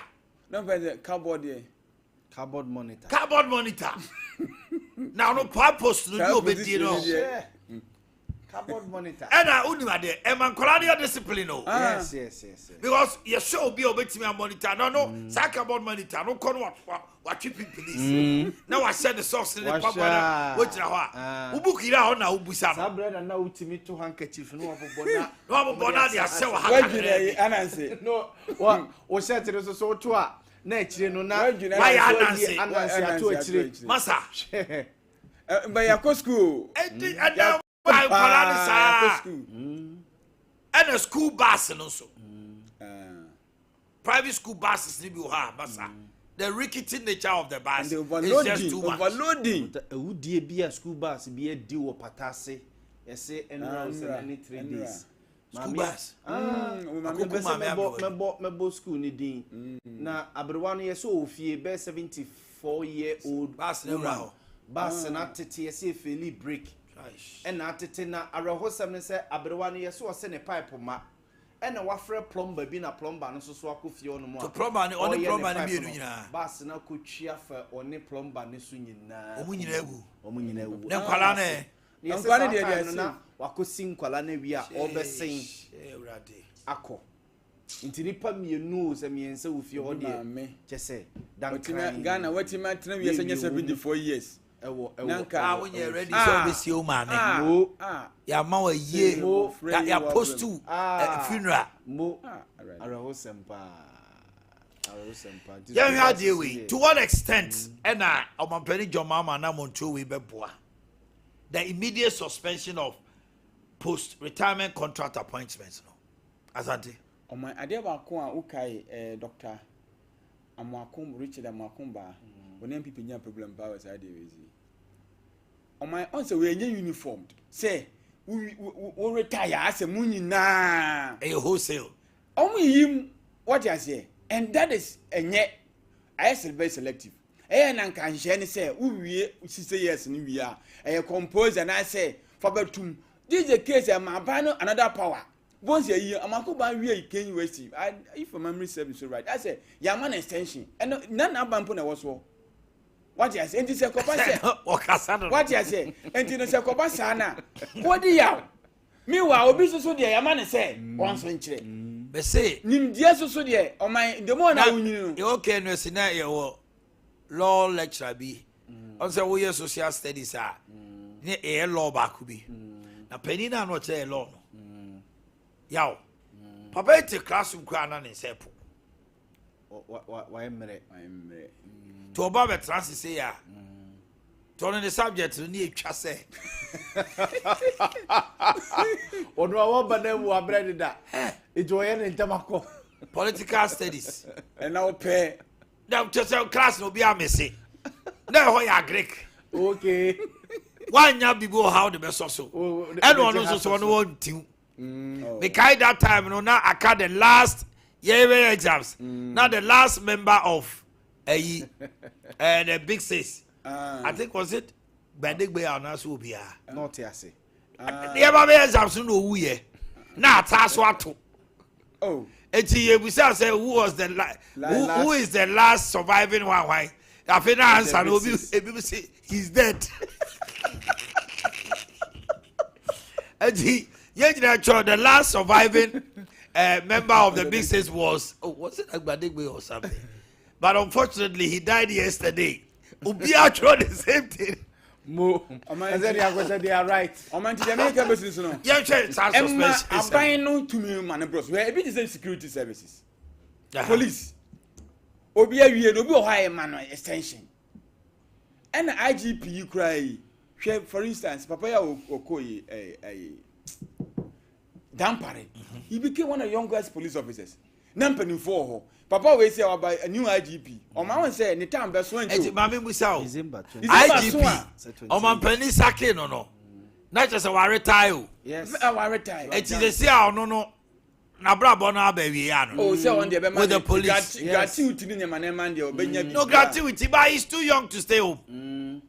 No, but cupboard, Cardboard monitor. Cardboard monitor. Now, no purpose to do it, you know. Cardboard monitor. And I only had there. And man, Colonial discipline. Yes. Because your show be obeying me a monitor. No, cardboard monitor. No, con what keeping police. Now I said the source in the pub. Which now, who book it out now? Busa. Bread and now to me 2 handkerchiefs. No, Bonadi, I say, no, what was said to us so to her. Nature, no, now, why Anansi? Massa. By your school. And a school bus and also private school buses need to have the rickety nature of the bus is just too much. Overloading. Would be a school bus be a deal or patase? Say, and any 3 days. School bus. Mebo school needing. Now, Aberwan years old, fee, 74-year-old bus, bus and at TSA fairly break. And at it na Arahosam say Aberwan years so send a pipe ma. And a waffle plumber being a plumber and so swap with you no more. Plumber only plumber bus na could cheer for only plumber Nissunina. Omunine. Then Palane. Yes, wako sing Kwalane we are all the same. Ako. Intinipa me knows and me and so with your dear me. Just say, Ghana, what you might tell me 74 years. Nanka, when you're ready, service you man. Ya ma a year, ya post to funeral. Arahosempa. Yeah, how do we? To what extent? And I'm penny your mama and I'm on 2 weeks before. The immediate suspension of post-retirement contract appointments. Asante. On my idea about okay, Doctor Amakum Richard Amakumba, when people have problem powers idea is. On my answer, we are uniformed. Say, we retire as a moon na a wholesale. Only him, what I say, and that is a yet I said very selective. And I can say, we say yes, and we are a compose, and I say, Fabertum, this is a case of my panel, another power. Once a year, I'm a coba really can receive. If memory serves right, I say, Yaman extension, and none of Bampuna was so. What I say, and this a copa, what I say, and in a copasana. What do you? Meanwhile, business so dear, Yaman say, once century. But say, Nim dear so dear, or my the more now you okay, no scenario. Law lecturer be on say we social studies are near a law back be na penina no che law no yaw papa te classroom kwa na ne sepo why mere to oba be trans say ya to on the subject ni etwa say ono awo bana mu abrede da ejoye ne ntamako political studies and now pay. Now, just a class will be a messy. Now, why are Greek? Okay. Why not be go how the best also? And one also want to. Because that time, no, now I got the last year exams. Now the last member of the big six. I think was it? Bendig Bay or Nasu Bia. Not yes. The other exams no who ye. Now that's what to. Oh. We say who was the who is the last surviving one? Why? I feel answer no be say he's dead. And the last surviving member of the big six was it Agbadigbe or something? But unfortunately he died yesterday. Ubia tried the same thing. Mo, I said they are right. Oman to Jamaica business no. Yeah, suspension. I'm buying no to me man bros. We a bit the security services. police obi awie no obi o ha man extension and IGP you cry for instance papa ya okoyi Dampare he became one of the youngest police officers nampani for ho papa we say about a new IGP o ma won say ni time be so anti mama musa o IGP o man pani sake no na just say wa retire yes wa retire it is say no na brabo na abawie ya no oh say on the be man with the police gratuity ni man man dey obenya bi no gratuity but he's too young to stay home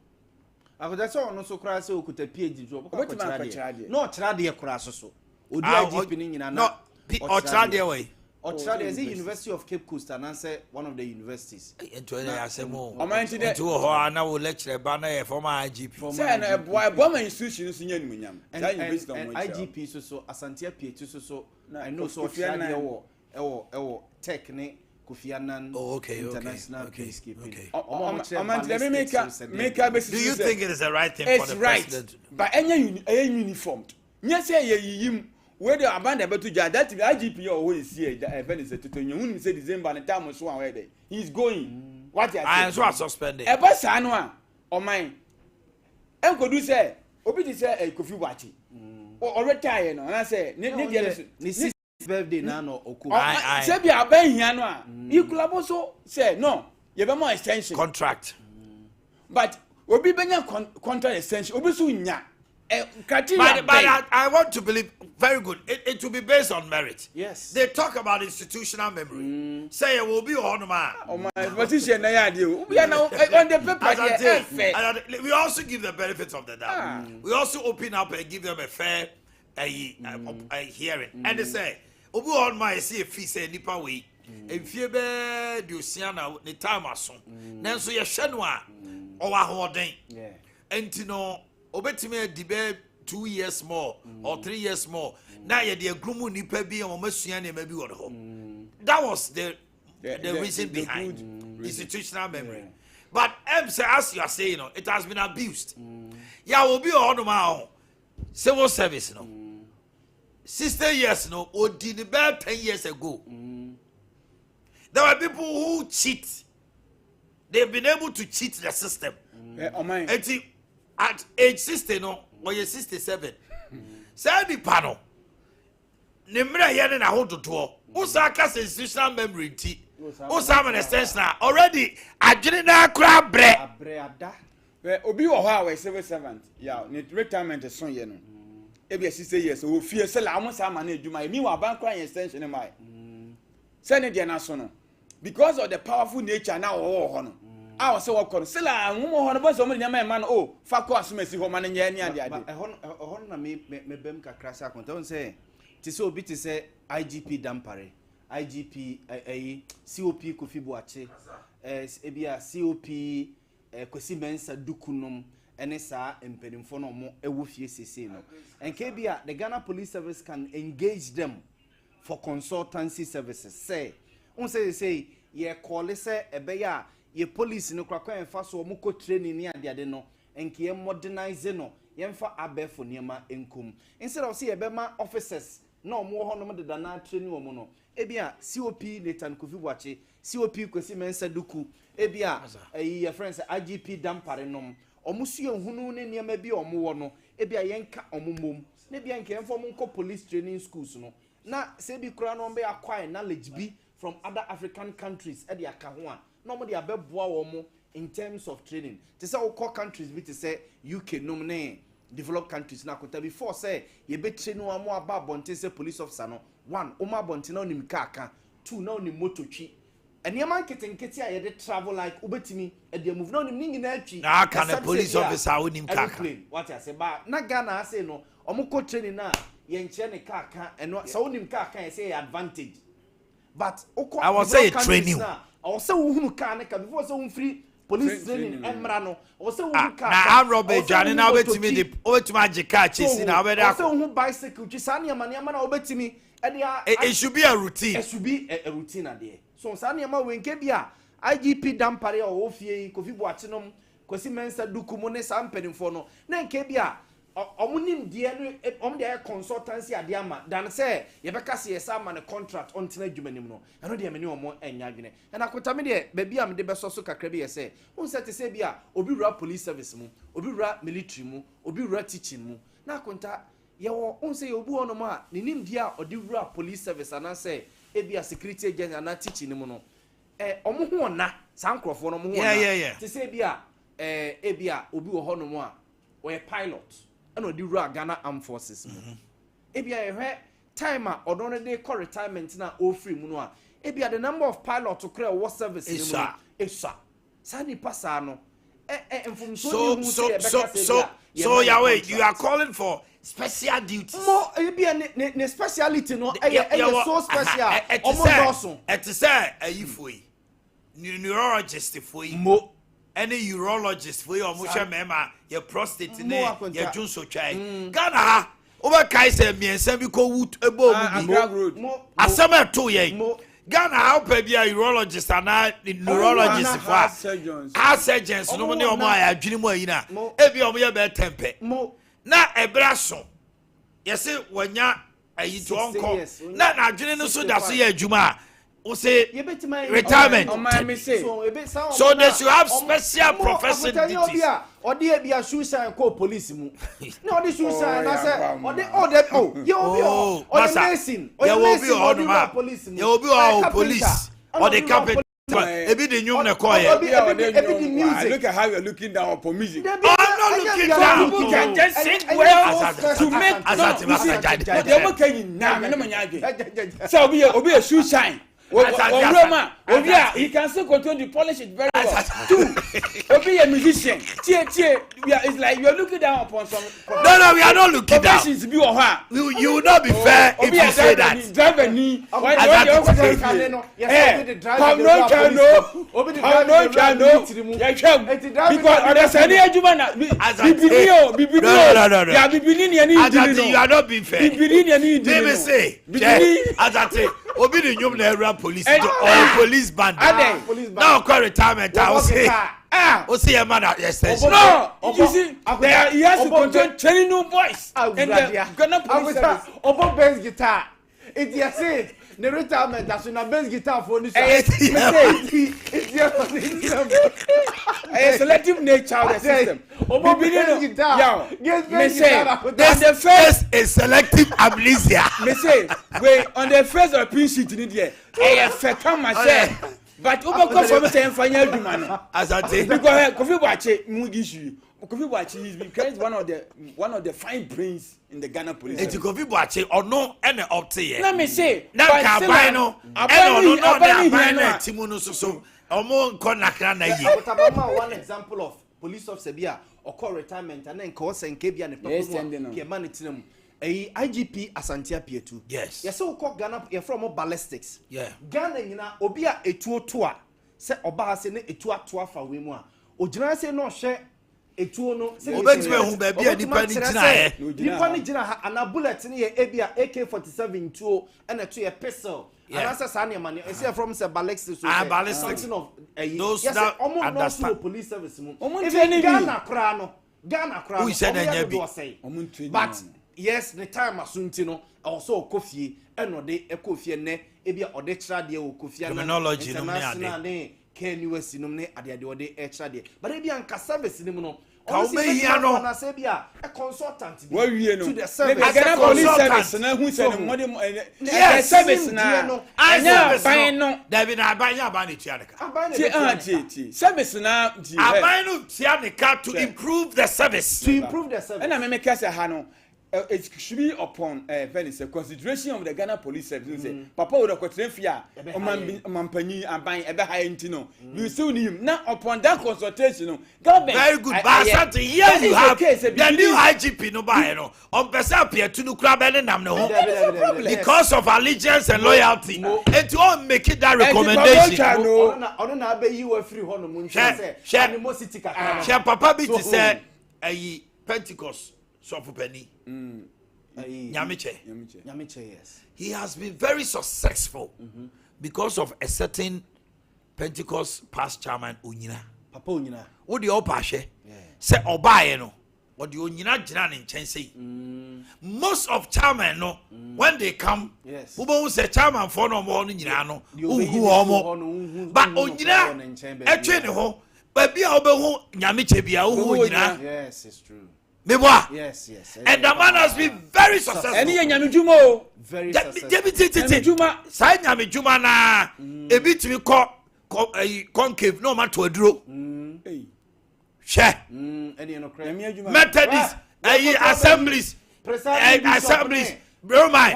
akoda so no so kra se okuta PhD jo boko kra no kra de kra so odi IGP ni nyina na o kra de way Australia is the University of Cape Coast and answer one of the universities. Into any asemo. O man today to ho na wo lecture ba na former IGP. Say na boy institution so nyam munyam. That university on IGP so Asante PhD so I know so Australia wo tech ne Kofi Annan international peacekeeping. O man today make a do you think it is the right thing for the president? But any uniformed. Nya say ye yim where the abandon betu ja that IGP or who is here event is to you who say December and time so where there he's going what I am so suspended e ba sa no a o man en ko du say obi ti say Kofi Boakye o retire no na say ne ni birthday na no oku say bi aban hia no a equal so say no you be more extension contract but obi benya contract extension obi so nya but I want to believe very good. It will be based on merit. Yes. They talk about institutional memory. Say it will be on man. Oh my position on the paper. We also give the benefits of the doubt. We also open up and give them a fair hearing. And they say, Obi on my see a fee say nipa way. If you be do siana the time aso. Then so you shenwa or holding. Yeah. And you know obetime debate 2 years more or 3 years more na ye de agrumu nipa bi o masua ne ma bi wo ho that was the reason behind institutional memory but as you are saying, it has been abused ya obi o no ma civil service 60 years odi the bad 10 years ago there were people who cheat. They've been able to cheat the system at age 60 or 67 say the panel nemra here na ho dodo usaka institutional memory ti usama extension already adwene na kra bre ada obi wo ho a we civil servant ya retirement so ye no e be 60 years o fie se la amusa ma na adwuma mi wa ban kra extension mai say ne de na so no because of the powerful nature na wo ho no I was so called Silla, who was so many man, oh, Fako Asumesi, Homan and Yanni. A me Bemka Crasa, don't say, Tiso Bit say IGP Dampare, IGP COP Kofi Boakye, Abia COP Kwesimensa Dukunum, NSA, and Pedinfono, a Wufie Sisino. And Kebia, the Ghana Police Service can engage them for consultancy services. Say, ye call say, a beya. Ye police no kwakwa enfa so mo ko training ni ade no enke ye modernize no ye mfa abefo niema enkum instead of say ye be ma officers na omo ho no mo de na training omo no ebia COP Nathan Kofi Boakye COP Kwesi Mensa Duku ebia ye friends IGP Dampare nom omo su ye hunu ne niema bi omo wo no ebia ye nka omo mom na bia nke enfa mo nko police training schools no na se bi kura no be acquire knowledge bi from other African countries e de aka ho a normally abeboa wo in terms of training to say all countries be to say UK nominate developed countries na kota before say ye be train no amo aba bonte say police officer no one o ma bonte na onim kaka two na onim mototwi ene man ketenkete a ye de travel like ubetimi e de move na onim ningi na atwi na aka na police officer onim kaka what I say ba na Ghana say no omo ko training na ye nche ne kaka eno so onim kaka ye say advantage but I was say training I was so who can before so free police training emrano or so who can na Robert Johnny na obetimi the obetimi agika chesi na obeda so who bicycle chisani amaniama na obetimi it should be a routine. It should be a routine there. So sani ama wenke bia IGP Dampare o ofie Kofi Boakye nom Kwesi Mensa Duku mo ne sa mpedimfo no na nke bia omunim die no de consultancy ade ama dan say ye beka se yesa ama ne contract on tena adwumanim no eno de me ne omo anya adwene na akota me de ba bia me de beso so kakra bi ye say un set say bia obi wura police service mu obi wura military mu obi wura teaching mu na akonta ye wo un say obi ono ma ne nim dia odi wura police service ana say e bia security agent ana teaching mu no omo ho na sankrofo no mo ho na te say bia e bia obi wo ho no mo a we pilot and odi wura Ghana Armed Forces mu ebia ehwe time a odo de call retirement na o free mu no a ebia the number of pilot to clear what service ni mu esa sani pasa no so Yahweh, you are calling for special duties. Mo ebia ne speciality no so special omo it say ayifoi neurologist foi mo any urologist for your musha mema your prostate ne your junso chai Ghana over kai say miensa bi ko wut ebo mu asema to ye Ghana how pe bia urologist and neurologist for surgeons no ne omo ayadwini mu ayina e bia omo ye be tempe na ebra so yesi wanya ayi to onko na adwini no so da so ye adwuma we say retirement. So they should have special profession duties. Or they be a shoe shine call police mu. No, the shoe shine. I say, or they you will be or the medicine. Or will be all police. You will be all police. Or the carpenter. Ebi the new na call here. Look at how you're looking down upon music. I'm not looking down. You can just sing well to make. So be a shoe shine. He can still control the polish it very well. Two, be a musician. It's like you're looking down upon some. No, we are not looking down. You will not be fair if you say that. Driver knee. You are not being fair. Let me say, Obi the nyum na area police or police band. Now call retirement. I will say, o say a man yes. No, you see, he has to control 20 new boys. And Ghana police service. Obo bass guitar. It you say the retirement that's na bass guitar for this. A selective nature of the system. Obo bass guitar. The first is selective amnesia. Me say, wait on the first of peace sheet in there. I come myself. But Obo for me say final demand. As I say, because Kofi Boakye mugishu. Kofi Boakye is because one of the fine brains in the Ghana police. It's Kofi Boakye or no any up to here. Let me say, now Kabino, no, Timono so. Omo konakra na yi. But about one example of police officer bia or call retirement and then call Senkebia and the ke manitinem. IGP Asante Apia. Yes. Yes, so call Ghana from ballistics. Yeah. Ghana nyina obi a etuo toa se oba ha se ne etuo toa fa we mu a ogyina se no hwe etuo no se obetime hu ba bia nipa ni gyina he nipa ni gyina ha ana bullet ne ye ebia AK47 tuo na to ye pistol ana se sa ne ma ne se from se ballistics so ballistics of those yes, that understand police service mu Ghana kra we said enye but yes the time asunti no also kofie eno de ekofie ne ebia ode kra de o kofie na criminology no ne KNUS no ne ade ode kra de but ebia nka service ni mu no ka o me hia no na se bia a consultant bi to the service Ghana police service na hu se the service na anya ban no David na ban ya ban etua de ka service na ban no tia de ka to improve the service and I make say ha no it should be upon Venice consideration of the Ghana police service. Papa would have fear Mampani and buying a high intino. You still need him. Now, upon that consultation, government very good. But here you have the new IGP no buy no on Pesapia to Nukrab and Namno because of allegiance and loyalty. And to all make it that recommendation. I don't know you were free honor. Share Papa be to say a Pentecost. So for Penny, Nyamiche, yes. He has been very successful because of a certain Pentecost past chairman Unyina. Papa Unyina. What the Opashe say Obaye no, What you nyina gyina ne nkyɛn sei. Most of chairman no when they come, yes. Who say chairman for no more no nyina no. Who but onyina etwe ne ho. Baby a obehu nyame chebia who nyina. Yes, it's true. Meboa. Yes. And the man has been very successful. Any nyame dwuma o. Very successful. Nyame dwuma. Sai nyame dwuma na ebi timi concave no man to aduro. Share. Methodist assemblies. Assemblies. Bro my.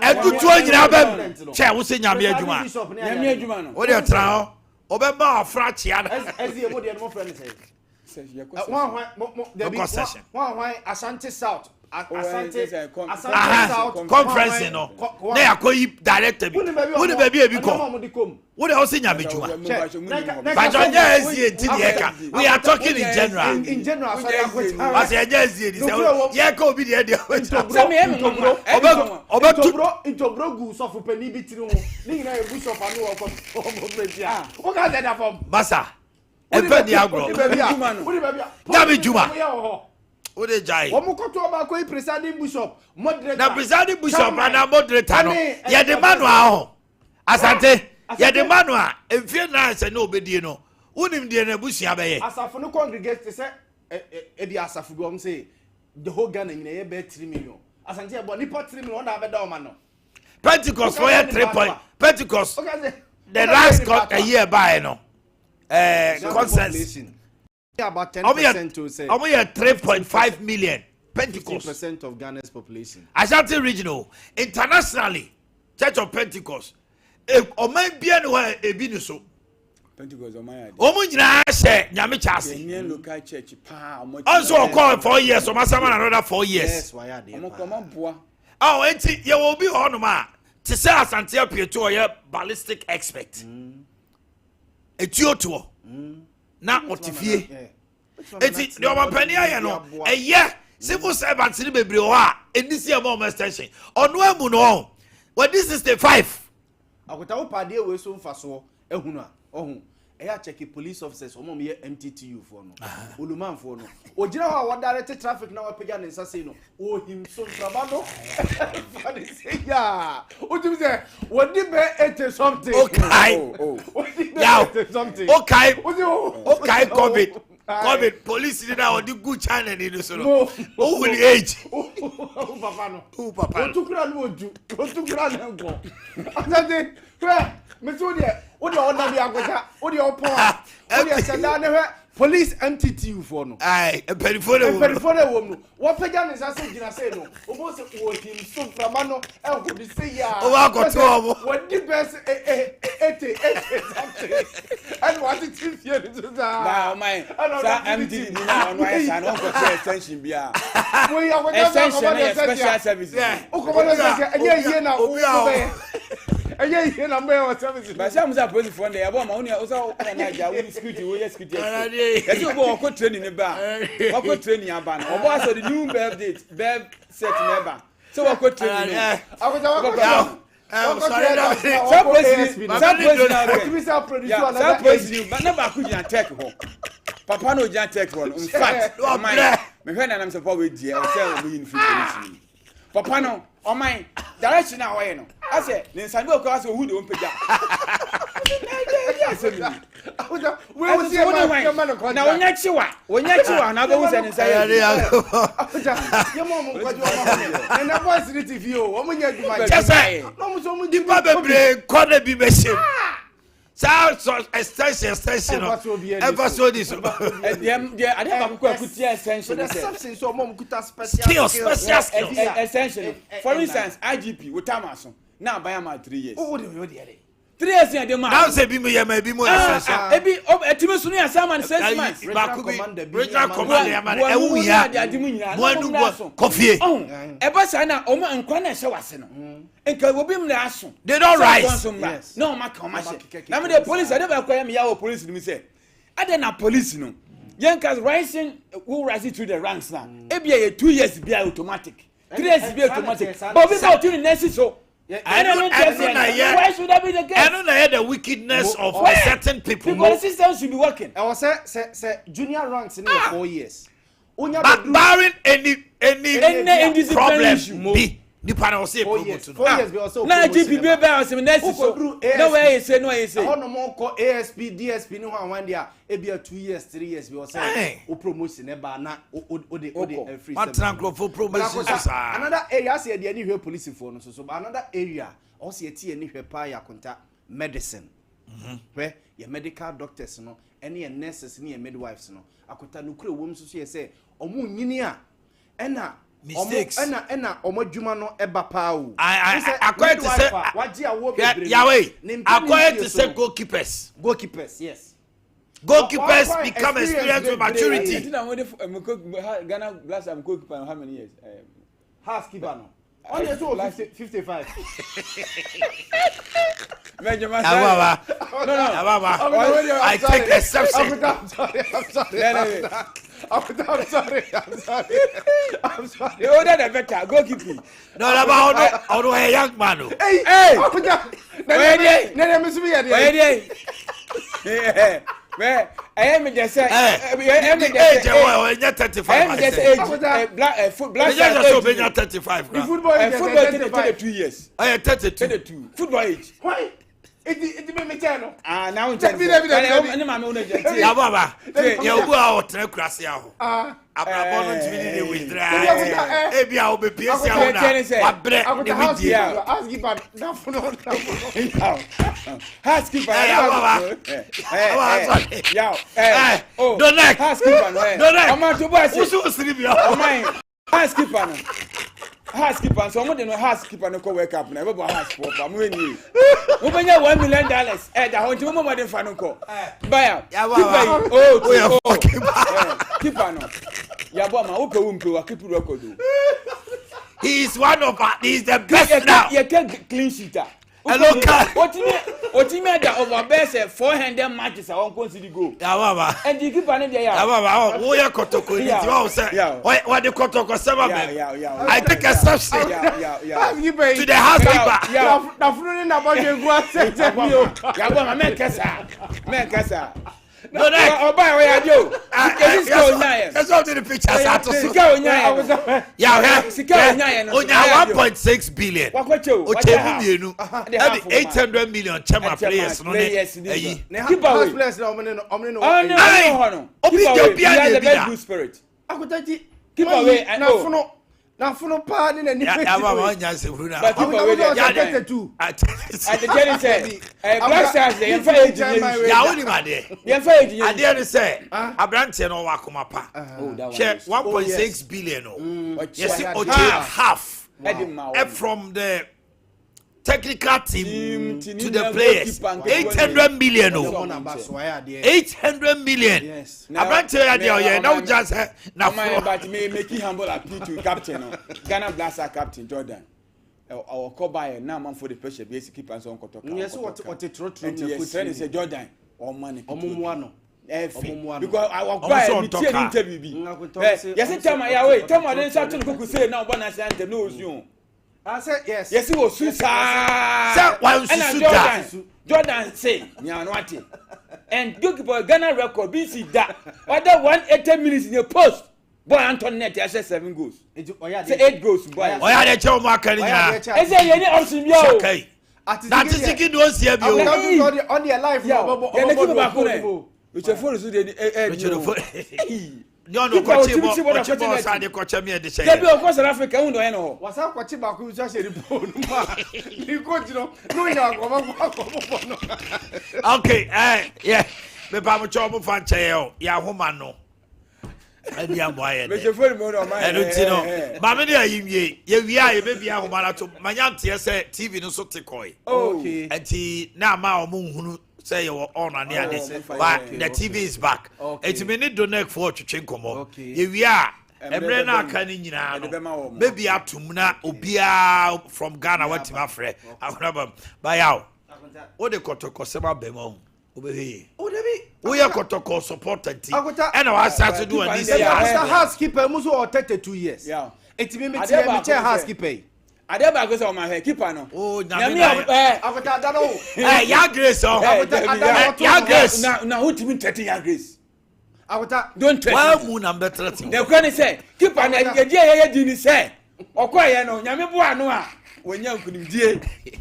Edutu nyina bam. Share wo se nyame adwuma. Nyame adwuma no. Wo dey tra ho. Obeba afra chia na. Ezi mo dey no friend say. One Ashanti South. Ashanti South conference no. Na yakoyi director bi. Wo dey baby e bi ko. Wo dey o se nyame adwuma. But onya ezi enti de eka. We are talking in general. In general, sorry, as onya ezi edi say ye ka obi de de. Intobro gu so for peni bi tiri ho. Ni na e bishop anu wo ko bia. Wo ka say that from Masa. Epe ni agro. Nyame adwuma. Wo dey jai. Wo mo koto ba ko presiding bishop, moderator. Na presiding bishop na moderator no. Ye de manu aho. Asante. Ye de manu a emfie na se na obedie no. Unim de na busia be ye. Asafo no congregate say e bi asafo bi om say the whole Ghana nyina ye be 3 million. Asante e bo nipa 3 million na be da o ma no. Pentecost for 3 point. Pentecost. The last got a year by no. Consensus. About 10% to say. Almost 3.5 million. Pentecost. 50% of Ghana's population. Ashanti regional, internationally, Church of Pentecost. Oman bien wa ebi ni so. Pentecost oman. Omo nyina hye nyame chase. Kenyan local church pa omo. Also call 4 years, omo sama another 4 years. Yes, why are they? Omo boa. Oh, enti ye will be on ma. To say Asante Pieto or ballistic expert. Etio to. Na otifie. Eti the omanpani aye no. Eye civil servants ni bebre ho a enisi e mo extension. Ono amu no. Well, this is the 5. Akota wo pade we so mfaso ehunu a ohun eya check police officers omo me MTTU for no oluman for no ogira ho a direct traffic na wapega ne nsase no o him so trabado fani say ya otim say wodi be 80 something okay yaw okay covid police did na odi good channel ni so no o will age papa no papa o tukura no oju o tukura na nko asante me so de o de ona bi agoja o de opon o de senda ne police MTTU for no ai perifone wo no wo pega ne sa se gina se no o bo se wo him so frama no e go di se ya o wa go to obo wo di best 80 something and what it is here to that na my sa MTTU ni na ono ai sa no go to extension bia wo ya go extension special services o ko bo se enye na o be enye ihe na mbe wa services ba sa musa police for there abo ma oni o sa na ja wo security wo ye security esi obo ko training ne ba o ko training aba na obo aso the new birth set never so we ko training akoja never could you tech ho papa no jan tech ho in fact me hwe na nam se for we die o se o be in police papa no o man direction na way no I say ne nsan be ko aso hu de o mpega we will see na wonya chiwa na be hu se ne nsan ye mo ko jo na voice ni TV o wo nya djuma chese di ba bebre ko na bi mesim so extension ever so this ade ba ko akutia extension the substance so mo kuta special extension for instance IGP with Tamaso now buy am 3 years oh de 3 years in the man now say bi me ya ma bi mo extension ebi etimi sunu ya sama 6 months regional commander ya ma e wu ya mo anu go kofie e ba sa na o ma nkwa na hye wase no enka wo bi mna aso they don't rise yes no ma ka ma hye na me the police ade ba kwa me ya wo police ni say ade na police no yankas rising who rise through the ranks now ebi e 2 years be automatic 3 years be automatic but we go to the next so I don't know why should that be the case? I don't know the wickedness of certain people. Because the system should be working. I was say junior ranks in 4 years. barring any problem be nipa na say promote no na GP be say next so no way say no mo ko ASP DSP ni ho wan dia e bia 2 years 3 years be say o promotion e ba na o de free for promotion another area say de ni hwe police for no so another area o say tie ni hwe pa ya konta medicine where your medical doctors no any your nurses ni your midwives no akota no kure wom so ye say omo nyini a ena mistakes ena omadwuma no eba pa o according to say waji awo bebre Yahweh according to say goalkeepers yes goalkeepers become experienced with maturity. Ghana last time goalkeeper how many years? Housekeeper no. Only 55. No. I take exception. I'm sorry. The older the better. Goalkeeper. No, about a young man. Hey. Where I am just say age 35 black football 35 football 2 years 32 football age why it be me channel now any mama una ya baba ya obu a otre kurase aho abrabo no timi ni withdraw e bia obepiesia ho na wabre ni media housekeeper na funo housekeeper no neck housekeeper no ama to boy usu siribia housekeeper no housekeeper so mo de no housekeeper no ko wake up na e bo housekeeper mo eni mo benya $1 million da ho ntimo mo de fa no ko buy keeper no ya bo ma wo pe wo mpe wa keep record. He is one of he's the best now. You can clean sheet. Hello, what you made over best 400 matches I won't consider go. Yeah, baba. And you keep on there. Yeah, baba. Oh, yeah, kotoko. Yeah. What the kotoko seven? Yeah. I take exception. Yeah. To the housekeeper. Yeah. Na funu na budget go set you. Yeah, baba. Men kasa. No, buy where you do. That's all the pictures. Yeah, 1.6 billion. What 800 million chama players. Keep away. Players No. Spirit. Keep away. Na funo pa ni na ni face. Yeah, baba, onyanse huna. But keep away there. At the Jerry said, Black Stars, they fa engineer. Ya oni ma de. They fa engineer. Ade ni say, abrante no wa koma pa. Share 1.6 billion. Yes, half. From the technical team to the players. 800 million. 800 million. Yes. Abrante ya de now just na but me make humble appeal to captain Ghana Blaster captain Jordan. Our cobaye now man for the pressure basic keep and so on kotoka. Yes, what true say Jordan or money. Omumwano. Because our guy interview be. Yes, tell my Yahweh, tell my then something could say now one as the knows you. I said yes. Yes, he was suicide. Jordan say, "Nyanwati," and goalkeeper Ghana record BC that. Other 180 minutes in the post. Boy Antoinette has 7 goals. Say 8 goals. Boy. Oh yeah, the chow marker. I say you need option yo. That is thinking don't see a bill. On the life. Which phone is the no kochi side kochi me de say. Dey of course Africa we no know. Was that kochi back we just say report. You coach no ya go no. Okay, yeah. Me ba mo chobo fan che ya homa no. Adi amoye. Me phone mo no man. No. Ba me dey ayimye. Ye wi a ye be bia homa na to. Manyante say TV no so tekoi. Okay. Enti na ma o mo hunu say you on and but the TV is back. It's me do neck for twetwe nkomo. Ye wi a emre na aka ni nyina no. Maybe atum na obia from Ghana what team afre. Akunaba buy out. O de kotoko sema bemo. Obeheye. O debi. O ye kotoko supported team. And I start to do an easy housekeeper muso or 32 years. Yeah. It's me chair housekeeper. Ade ba go say o ma he keeper no. Oh, Akota da no. Ya grace oh. Ya grace. Na who team 30 ya grace. Awota. Don't threaten. Why moon number 13? The question say, keep an idea didn't say. Okoye no, nyame bo anu a. Wonya nkunimdie.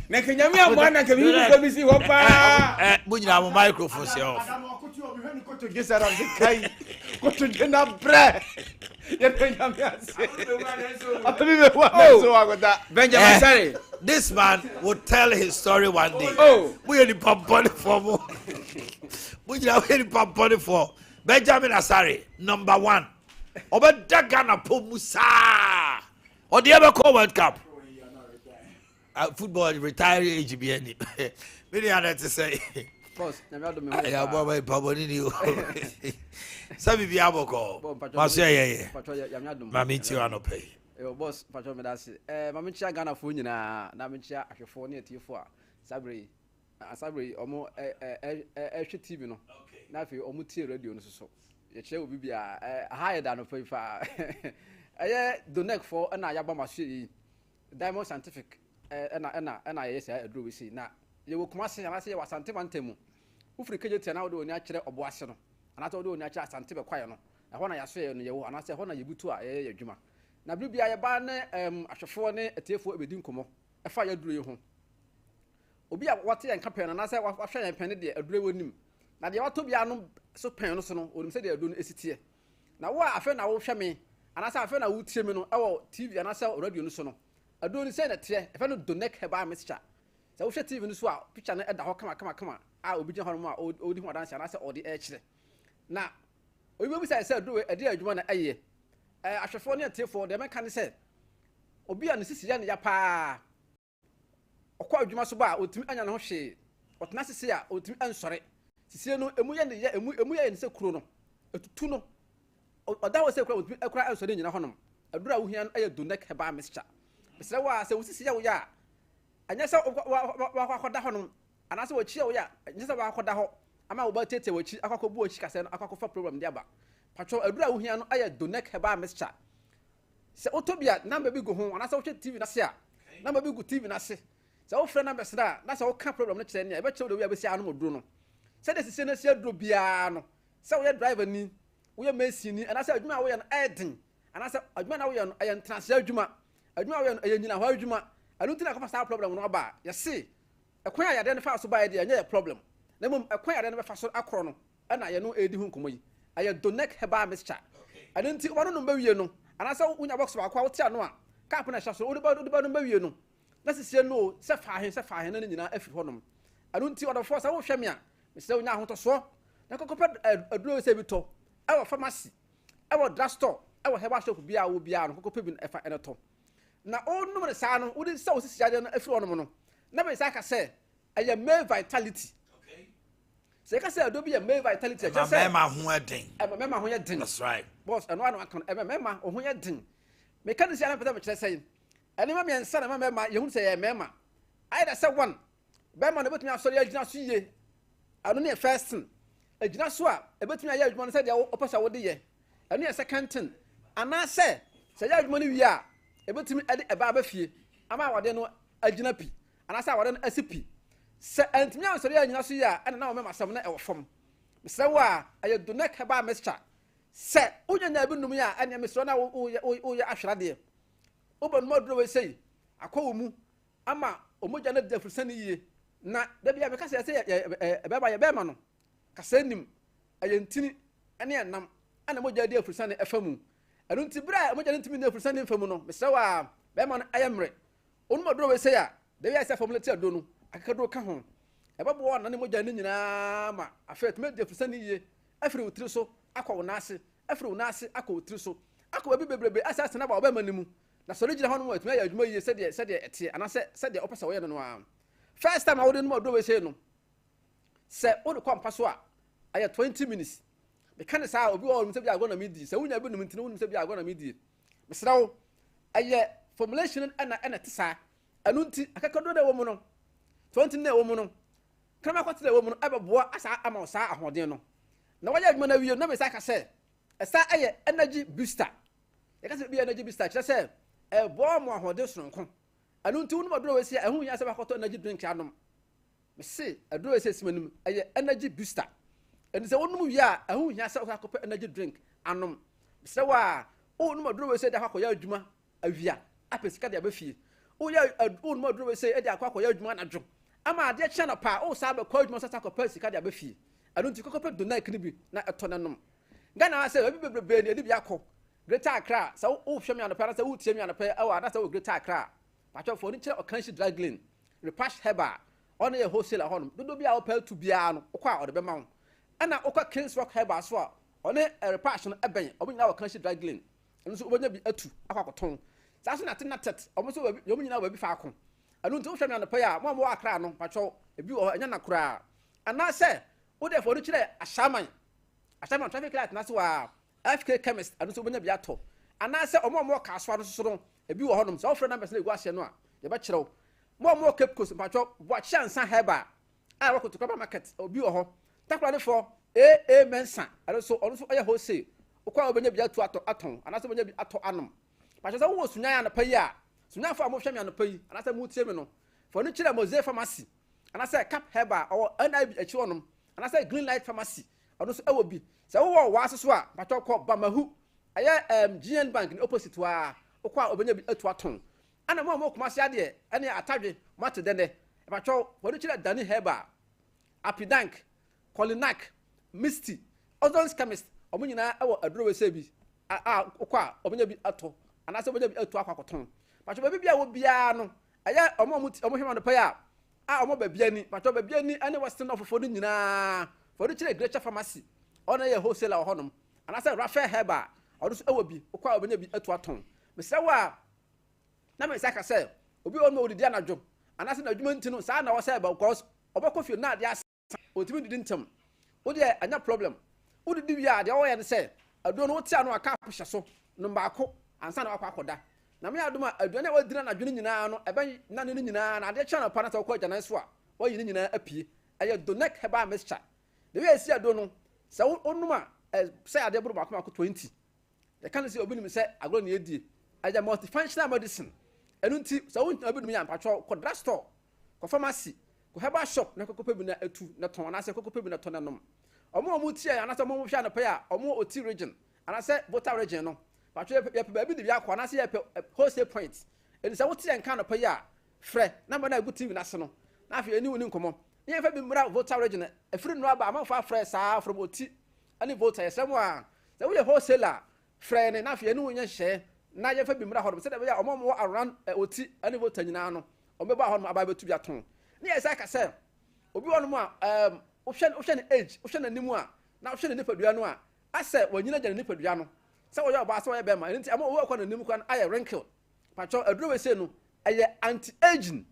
Na kenyame amwa na ke bi ko bi si ho pa. Bunyina mo microphone se off. Adam okuti obi hwe ni koto gesara de kai. Koto de na bre. Ye kenyame ase. Abi me wa so Awota. Benjamin Sare. This man will tell his story one day. Oh, we are the pamponi for more. We are the pamponi for Benjamin Asare, number 1. Oba Dagana Pomusa. Or the ever call World Cup. Football retiree age be any. Many are to say. Boss, never do me. I have my pabonini. Some be able call. Marcia, Mammy Tiano pay. Your boss, Patron Medasi. Mamicha Ghana for Nina, Namicha, California T4. Sabri, Omo, TV no. Nafi, Omuti radio so. Your chair will be higher than a paper. The neck for an Ayabama City. Diamond Scientific. And I yes, I do we see. Now, you will come and say, I say, was Santimantemu. Who free KJ now do natural or Boasano. And I told you natural Santima Quayano. I want to say, and I say, Hona Yibutu, a Juma. Na bibi ya bane ahwefo ne etefo ebedin komo efa ya duro ye ho obi a wote yan campaign na say wahwe yan pen de aduro wonim na de wato bia no so pen no so no onim say de aduro no esitie na wo afa na wo hwe me anasa afa na wo tie me no ewo TV anasa radio no so no aduro ni say na tie efa no donek heba mixture say wo hwe TV no so a picture na eda ho kama a obi je ho no a odi ho adanse anasa odi e kire na obi bi say aduro e de adwuma na eye ahwefo ne atefo de meka ne se obi a ne sisi ya ne ya pa okwa adwuma so ba otimi anya ne ho hwe otena sisi a otimi ansore sisi no emu ye ne ya emu ye ne se kuro no etutu no oda wo se kura otimi akura ansore nyina honom adura wo hia no aye donek heba mixture besre wa se wo sisi ya wo ya anya se wa akoda honom anase wo chi ya wo ya anya se wa akoda ho ama wo ba tete wo chi akwakobu wo chi kase no akwakofa problem de aba patro adura wo hia no aye donek heba mixture se otobia number bi go ho anase wo hwe TV na se a number bi go TV na se se wo frɛ number se da na se wo ka problem no kyerɛ ne a be kyerɛ wo de wo abesi anu moduro no se de sisi na se aduro bia no se wo ye driver ni wo ye machine ni anase adwuma wo ye no edin anase adwuma na wo ye no aye ntrase adwuma adwuma wo ye no aye nyina ho adwuma anu tina ko fa problem no ba ye se ekwan ya de ne fa so ba ye de anya problem na mum ekwan ya de ne fa so akoro no na ye no edi hu nkomo yi aye donek heba mixture anu nti wono no bawie no anase unya box ba kwa wo tia no a cap na hya so wo de ba no bawie no na sisi no se fa he na nyina afiri honom anu nti wodo force wo hwɛ me a me se unya ahoto so na kokopa aduro se bi to ewo pharmacy ewo drugstore ewo heba shop bia wo bia no kokopa bi efa ene to na onum ne sa no wo de se wo sisi ade no afiri honom no na be sa ka se eye male vitality se ka se adobi ye male vitality je se mema ho eden mema ho ye den. That's right, Boss eno anu akon mema ho ye den me ka ne se ana peta me kire se ene ma me nsa na mema ye hu se ye mema ai da se one bema na betumi asori agina so ye anu ne first thing agina so a ebetumi aye adwuma no se de opesa wo de ye anu ye second thing ana se ye adwuma no wi a ebetumi ade eba ba fie ama wode no agina pi ana se wode no asipi se antumi asori agina so ye a ene na wo mema sam na e wo fom se wa aye donek heba mixture se unya na bi num ya ene me so na wo ye ahwerade oban modro we sei akọ mu ama omoja na da fursa ni yie na da bia me ka se beba ye bema no ka se nim ayentini ene enam ana moja da fursa ni efamu anu nti bra moja ntimi na fursa ni efamu no me se wa bema no ayemre onu modro we sei a da bia se formula ti ado no akakado ka ho ebebo na ne moja ni nyina ma afet me da fursa ni yie afiri wotiri so akọ wonase afiri wonase akọ wotiri so akọ bi bebrebe asase na ba obema nimu na so regina hono atuma ya adwuma yi sede ete anase sede opesa wo ye no a first time I would no do we say no se wo de kwampa so a aya 20 minutes me kan sa obi wo mse bi agona midi se wunya bi no mtine wo mse bi agona midi me sra wo aya formulation ana tisa anu nti akakado da wo mu no 20 na wo mu no kama kwate da wo mu no abeboa asa ama sa ahoden no na wo ya adwuma na wiye na me sa ka se esa aya energy booster e ka se bi energy booster kire se bo mo ahode sonko anu nti wonu modoro wesi ehun ya se bakoto energy drink anom me se adoro wesi simanum eye energy booster and say onum wi a ehu hia se akopɛ energy drink anom se wa onum aduro we say de akɔyɛ adwuma awia apesika de abafie o ya onum aduro we say de akɔyɛ adwuma na dwo ama ade kye na pa o sa be kɔ adwuma sa akɔpɛ sika de abafie anu nti kɔkɔpɛ do na ikini bi na ɛtɔ na nom Ghana say obi bebrebe ne edi bi akɔ Greater Accra say o hwɛ mi anɔpɛ na say o tie mi anɔpɛ ɛwɔ ana say o Greater Accra patwɔfo ni kyerɛ Okanshi Drug Lane Repash Heba ɔno yɛ wholesaler hɔ nom dodo bi a ɔpɛ tu bia no ɔkɔ a ɔde bɛma wo ɛna ɔkɔ Kings Rock Heba so a ɔne Repash no ɛbɛn ɔmo nyina wɔ Okanshi Drug Lane ɛno so ɔbɛnya bi atu akɔ akɔtɔn saa so na tet ɔmo so ɔmo nyina wɔ bi fa ako ɛno nti o hwɛ mi anɔpɛ a mo wɔ Accra no patwɔ ebi wɔ hɔ ɛnya na koraa ana sɛ wo de fo no kyerɛ ahyaman traffic light na so wa FK chemist anu so bonya bi ato ana se omo ka so so no ebi wo honom so ofre numbers na egu ahye no a ye ba kyerɛw mo Cape Coast patcho Boakye ansa heba a wo koto kaba market obi wo ho takwa ne for AA mensa anu so onu so aye wholesale okwa obonya bi ato aton ana so bonya bi ato anom patcho so wo sunya ya na payi a sunya fa mo hwɛ me na payi ana se mo tie me no for no kyerɛ Mose pharmacy ana se Cap Heba or NIB achi wonom ana se Green Light pharmacy onu so ewo bi se wo wa aseso a patcho kɔ Bamahu aye GN Bank ni opposite wa okwa obenya bi atu aton ana mo kuma se ade ene atadwe mate dende patcho wonu kire Dani Heba Apidank Colinak Misty Ozons Chemist omo nyina ewo aduro we se bi okwa obenya bi ato ana se obenya bi atu akwakoton patcho ba bibia wo bia no aye omo hwema no pa ya omo ba bia ni patcho ba bia ni ene Western ofofo no nyina wonu kire Greater Pharmacy ona ye wholesaler honom ana say Rafael Heba onu so ewo bi okwa obenya bi atu aton me say wa na me saka say obi on odidi anadwo ana say na adwuma ntino sa na wo say ba because obekɔ fie na ade asa otimi didi ntem wo de anya problem wo didi wi a de wo ye ne say ado no wotia no aka apehye so no baako ansa na wakɔ akɔda na me adoma aduane wa dina na dwene nyina no ebe na ne nyina na ade channel pa na say wokɔ agyanan so a wo yi ne nyina apie eye Donek Heba mixture de we esi ado no say onuma say ade buru baako 20 they can say obi nim say agro na edie aja multifunctional medicine enu nti say obi nim ya patcho ko drugstore ko pharmacy ko Heba shop na kokopa bi na atu na ton na say kokopa bi na ton na nom omo tie ana say omo hwa na pa ya omo oti region ana say Volta region no patcho ye ba bi de bi akwa na say ye wholesale point enu say wotie nka na pa ya frɛ na ma na gu TV na se no na afi eni woni nkomo ye fa bi mra Volta region afiri no aba amanfa frɛ saa from oti ani Volta yesem a say we wholesaler frɛ ne na afi eni wonye hye na ye fa bi mra hɔ se de be ya omo around oti ani Volta nyina no omo ba hɔ no aba betu bi aton ne ye say ka say obi wɔ no mu a ohwɛ ne age ohwɛ na nimu a na ohwɛ ne nipadua no a asɛ wanyina gya ne nipadua no sɛ wɔyɛ oba sɛ wɔyɛ bɛma nti ama wo akɔ na nimu kwan ayɛ wrinkle patcho aduro we say no ɛyɛ anti aging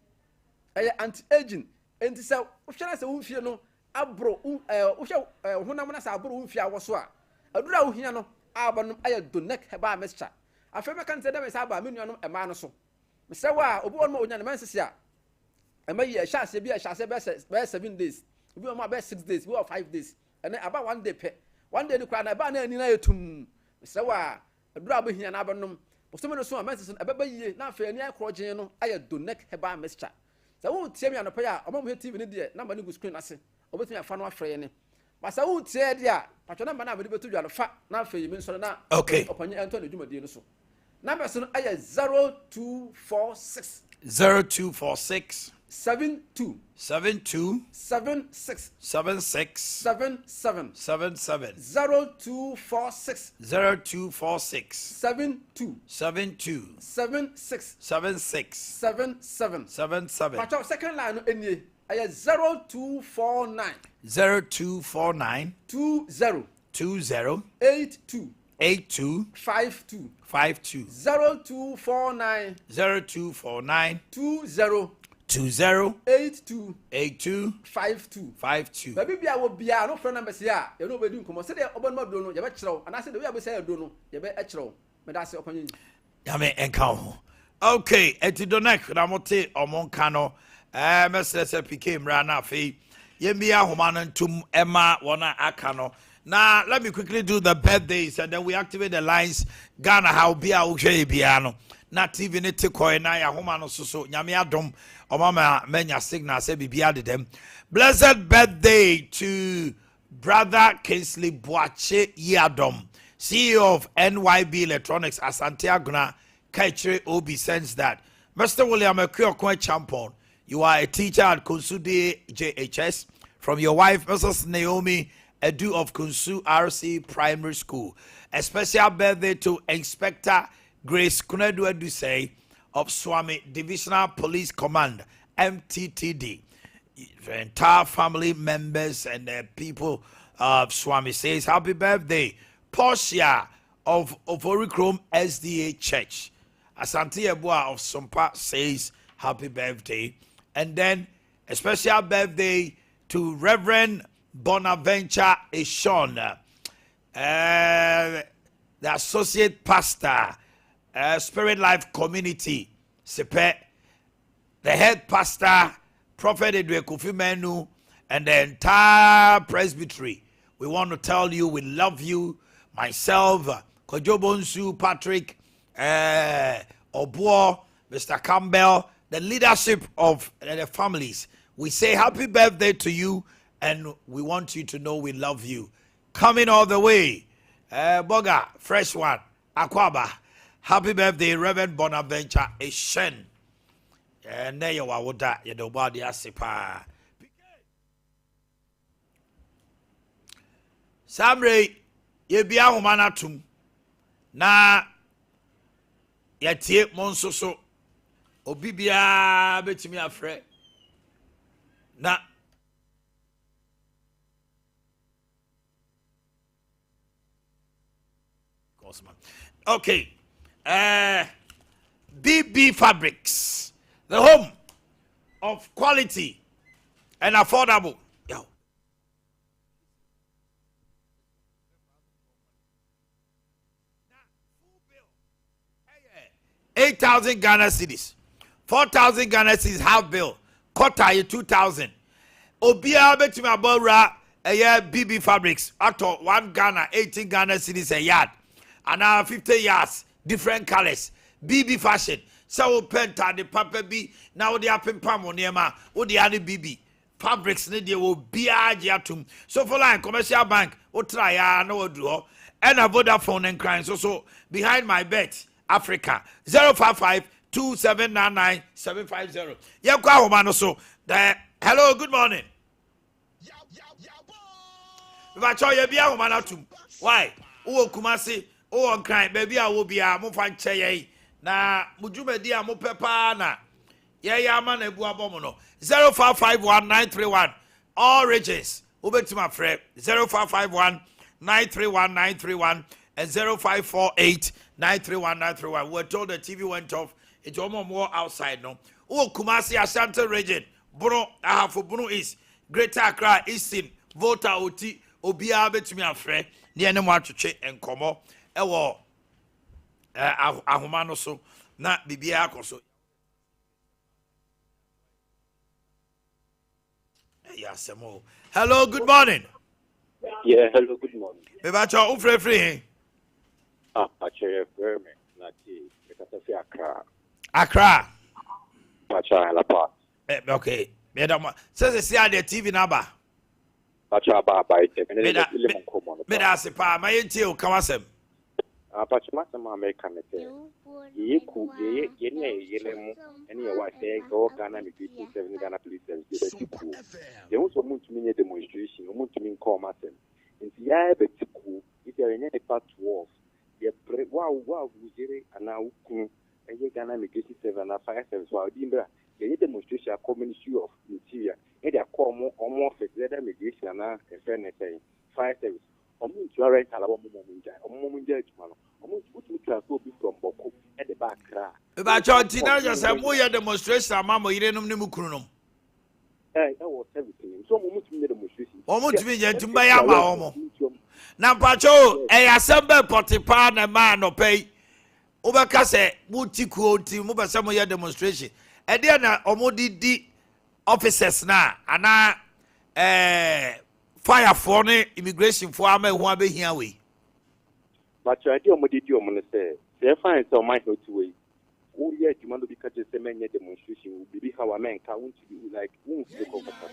enti sɛ ohwɛ na sɛ wo mfie no abro ohwɛ honam na sɛ abro wo mfie awɔ so a aduro a wo hia no aba no ayɛ Donek Heba mixture afɛ me kan sɛ dem sɛ aba me nuanom ɛma no so me sɛ wa obi wɔ no onya ne mensese a ɛma yi ɛhyase bi ɛhyase bɛ 7 days obi wɔ ma bɛ 6 days bi wɔ 5 days ɛne aba 1 day pɛ 1 day ni kura na aba na ani na yetum me sɛ wa aduro a bo hia na aba nom bosome no so a mensese ɛbɛba yie na afɛ ani akɔ gyen no ayɛ Donek Heba mixture sɛ wo tie me anɔpɛ a ɔma mo he TV ne de na ma ne gu screen ase obetumi afa no afrɛ ne basa wo tie de a patro na ma na me de betu dwalo fa na afɛ yi me nso na opanye ento na dwumadie no so number so no ayɛ 0246 72 76 77 0246 72 76 77 patro second line no enie ayɛ 0249 20 82 52 0249 20 82 52 baby bia wo bia no friend number sia ye no obedi nkomo se de obonma do no ye be kyerɛw ana se de we abesa do no ye be kyerɛw me da se opanyin ya me enka ho okay eti Donek na mote omonka no mesese pk mra na afi ye bia homa no ntum ema wona aka no. Now, let me quickly do the birthdays and then we activate the lines. Ghana, how be our Biano. Not even a ticoy, Naya, Homano, so Yamiadom, or Mama Menya Signal, say be them. Blessed birthday to Brother Kingsley Boakye Yadom, CEO of NYB Electronics, Asante Aguna, Kaichire Obi, sends that. Mr. William Ekwekwe Champon, you are a teacher at Kunsude JHS. From your wife, Mrs. Naomi Edu of Kunsu RC Primary School. A special birthday to Inspector Grace Kunedu Edusei of Swami Divisional Police Command, MTTD. The entire family members and the people of Swami says happy birthday. Portia of Orichrome SDA Church. Asante Ebua of Sompa says happy birthday. And then a special birthday to Reverend Bonaventure Eshon, the associate pastor, Spirit Life Community, Sepe, the head pastor, Prophet Edwe Kofi Menu, and the entire presbytery. We want to tell you we love you. Myself, Kojobonsu, Patrick, Obuo, Mr. Campbell, the leadership of the families. We say happy birthday to you, and we want you to know we love you. Coming all the way, Boga, fresh one, Akwaba. Happy birthday, Reverend Bonaventure Eshen. And there you are, you know, body asipa. Samre, ye bia humanatum. Na ye tie monsoso. Obibia betimi afre. Na okay. BB Fabrics, the home of quality and affordable. Yo. $8,000 Ghana cedis, 4,000 Ghana cedis half bill, quarter 2,000. Obia betimi abora BB Fabrics ato 1 Ghana 18 Ghana cedis a yard, and now 50 yards, different colors. BB fashion. So penta the papa B now they are pimpam on yema o the other BB fabrics ne they will be atum. So for line commercial bank o try ya no draw and a Vodafone and crying so behind my bet Africa 055-2799-750. Yeah, kwa humano so the hello, good morning. If I tell you be a humanatum, why? O Kumasi, o on crying, baby, I will be a mufan cheye. Na mujume dia mo pepa na ye ya ma na ebu abomo 0551931 all regions ubetima frɛ 0551931 and 0548931931. We're told the TV went off. It's almost more outside no. O Kumasi Ashanti region Bruno ahafo Bruno is Greater Accra Eastern Volta Oti obia betimi afrɛ ne ene mo atwetwe enkomo ewo ahumano so na bibia akoso. Yasemo. Hello, good morning. Yeah, hello, good morning. Bebacho free. Actually, very na ti ekatafi Accra. Pacha la part. Okay. Medama. Says see the TV number. Pacha ba ite. Meda sepa ma yenti o kawasem. Pacha ma America mete. Yeku yelemu eni ya wa say go Ghana mi 57 Ghana police service. They want to move to me demonstration, want to me call matem. Nti ya betiku ite yenye part 12. Ye pre wow wuzire ana ukun eye Ghana mi 57 na fire service wa dimbra. Ye demonstration Ministry of Interior. E dey call mo office there immigration na fairness fire service. Omo insurance alabo mo munja ejumano. Omo to transfer from Boko at the back cra. About your teenagers have more demonstration mama irenum ni mukunum. I was everything. So much me demonstration. Omo timi yentumba ya ma omo. Na pacho assemble potipa na man no pay. Obeka se mutiku oti mo be se mo ye demonstration. E dey na omo di officers na ana fire for ne immigration for ama hu abehia we. But I do omo di omo say they find so my no two way. oh yeah, you want to be catching the many demonstration, be how a man can't be like, won't feel comfortable.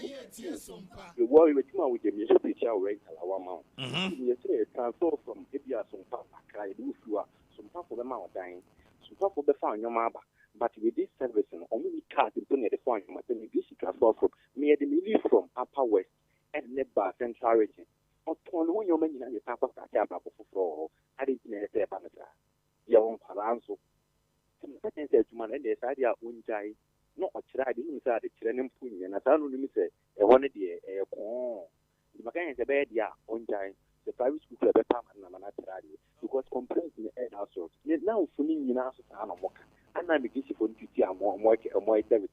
The worry with you with the music picture rent our amount. Yesterday, transfer from Abia Sompa, cry, do you are some part of the mount dying, some part of the found your mother. But with this service, only cars in the phone, my this transfer from me, the movie from Upper West and Neba Central Region. Or torn when your men in the top of the Abba for I didn't say Panasa. Your own Paranso. Some certain said to man and the idea one day, not a child inside the children putting and I don't really say a 1 day a corn. The mechanic is a bad ya one time. The private school club because complaints in the air household. Yet now, for me, you know, and I'm beginning for duty and more service.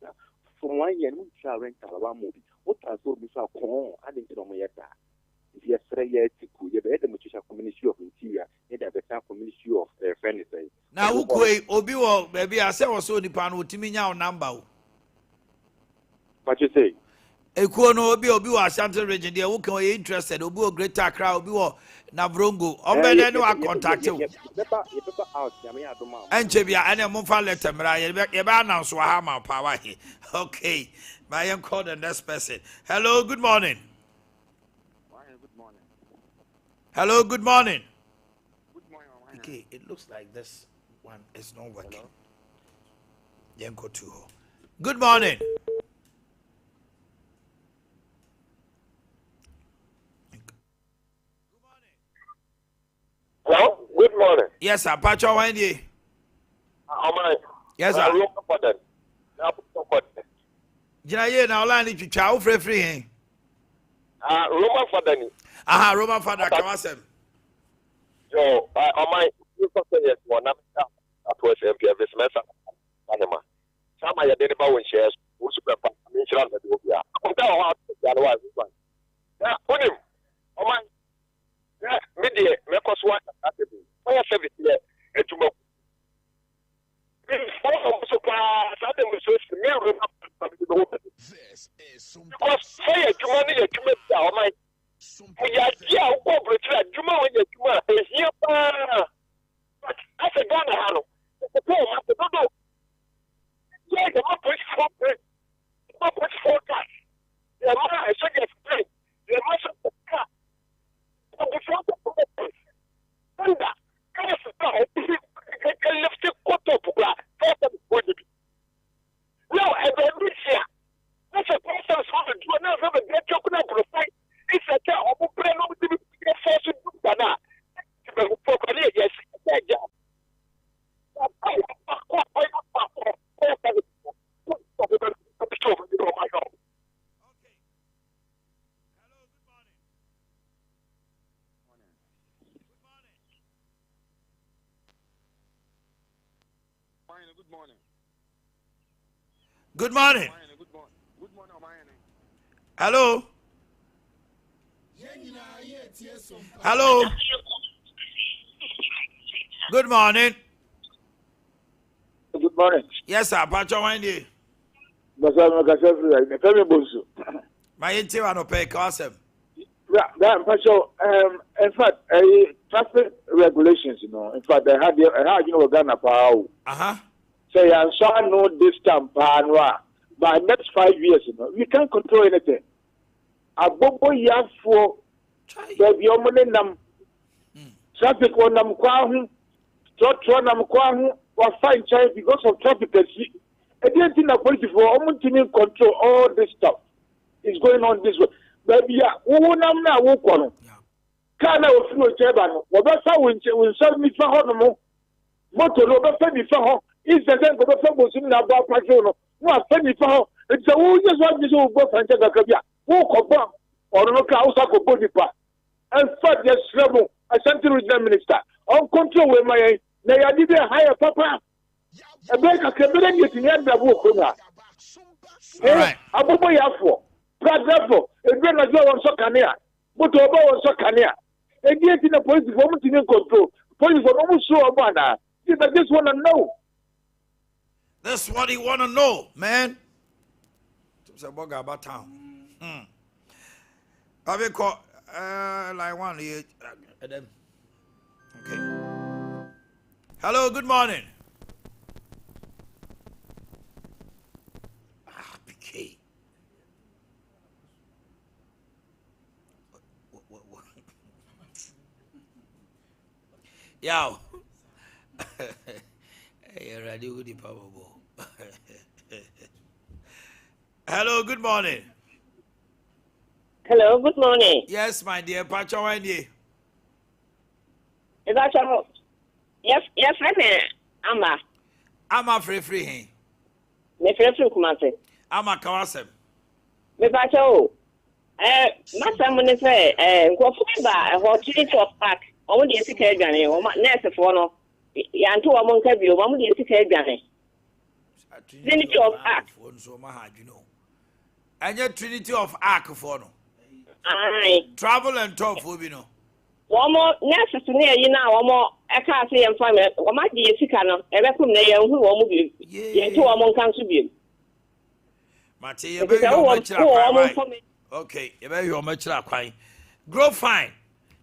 From 1 year, we shall rent a movie. What has told me so corn? I didn't know my yet. If you are 3 years to cool, you have the Ministry of Interior, you have the Ministry of Furniture. Now, who Obi, baby, I said, was so the pan with me now number. What you say? Ekuono obi wa Ashanti region there who can interested obi o greater crowd obi wo Navrongo obede no contact you enche bia ene mo fa letter mra ye be announce wa ha ma power here. Okay, my am call the next person. Hello, good morning. Good morning. Hello, good morning. Good morning. Okay, it looks like this one is not working. Yenko to ho. Good morning. Hello, good morning. Yes, sir. Pacho Wendy. Yes, sir. Jina ye na ola ni twitwa wo frefri hen. Roman father ni. Aha, Roman father kawasem. Yo, my you person yes one na atwa SMP this semester. Anema. Sama ya dey ba won shares. Wo super pa. Me chira na dey obia. Kom ta ho ya no wa this one. Ya, onim. Oh my. Yeah, media, me koswa atabi. Why service here? Etuma. This is Sompa. Because say etuma ni etuma da o my. We are here o ko bretra etuma when etuma is here pa. But as a Ghana hano. The poor man the do. Yeah, the man push for it. The man push for that. The man is so get free. The man so car. No, and then this year, that's a person who's going to do another get your profile. It's a tell of plan of the first banana. Yes, Good morning. Good morning. Good morning, Omanhene. Hello. Hello. Good morning. Good morning. Yes, sir. Pacho Wendy. Basama Kasafri, I tell you Bosu. My intima no pay kawasem. That Pacho, in fact, traffic regulations, you know. In fact, I had Ghana power. Say, I saw no distant power. By next 5 years, you know, we can't control anything. A bobo ya for the Omanhene Nam traffic on Nam Kwahu, Trotro Nam Kwahu, or fine child because of traffic. I didn't think the police for Omanhene control all this stuff. It's going on this way. But yeah, who nam na who kono. Kana o funu cheba no. Wo be fa won so mi fa ho no mo. Moto no be fa mi fa ho. Instead go be fa bo sun na ba pa no. Wo fa mi fa ho. It's a wo just want to go fa nche ga bia. Wo ko ba. Or no ka usa ko body pa. And fact just level Ashanti Regional Minister. On control we my na ya di be higher papa. E be ka kebere ni tin ya da bo ko na. Eh, abobo ya fo. Therefore, if you're not going to Canea, but to about so Canea, and yet in the police for to control, police for almost so about you just want to know. That's what he want to know, man. It's about town. I call like one here. Okay. Hello, good morning. Yaw. You're ready with the power. Hello, good morning. Hello, good morning. Yes, my dear. Pacho, my dear. Is that your yes, Amma. I'm a free. Me free Kumasi. I'm a Kawasem. Me Pacho. Master Money say, go for a opportunity of pack. Only the ticket journey, or nurse for no. Yanto among Kabi, only the ticket journey. Trinity of Arc. And your Trinity of Arc for no. Aye. Travel and talk for you know. One more nurses to near you now, one more. I can't see and find it. What might be a Sikano, a record nail who won't be. Yanto among Council. Matty, okay, you better your much quite. Grow fine.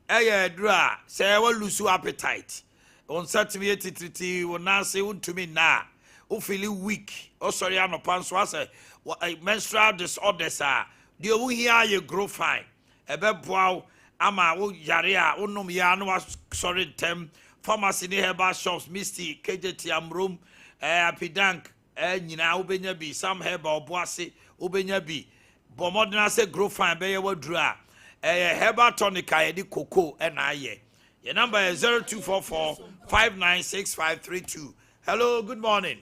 Dra, say I will lose your appetite. On Saturday, Titi will now say to me now. Who feel weak? Oh, sorry, I'm a panswasa. What menstrual disorders are. Do you hear you grow fine? A bebow, ama, yaria, unum yano, sorry, tem, pharmacy near herbal shops, misty, KJT, room, apidank, you know, Ubenya some herbal boissy, Ubenya be. Bomodna say grow fine, be your draw. Herbal tonica, edi cocoa, and I. Your number is 0244 596532. Hello, good morning.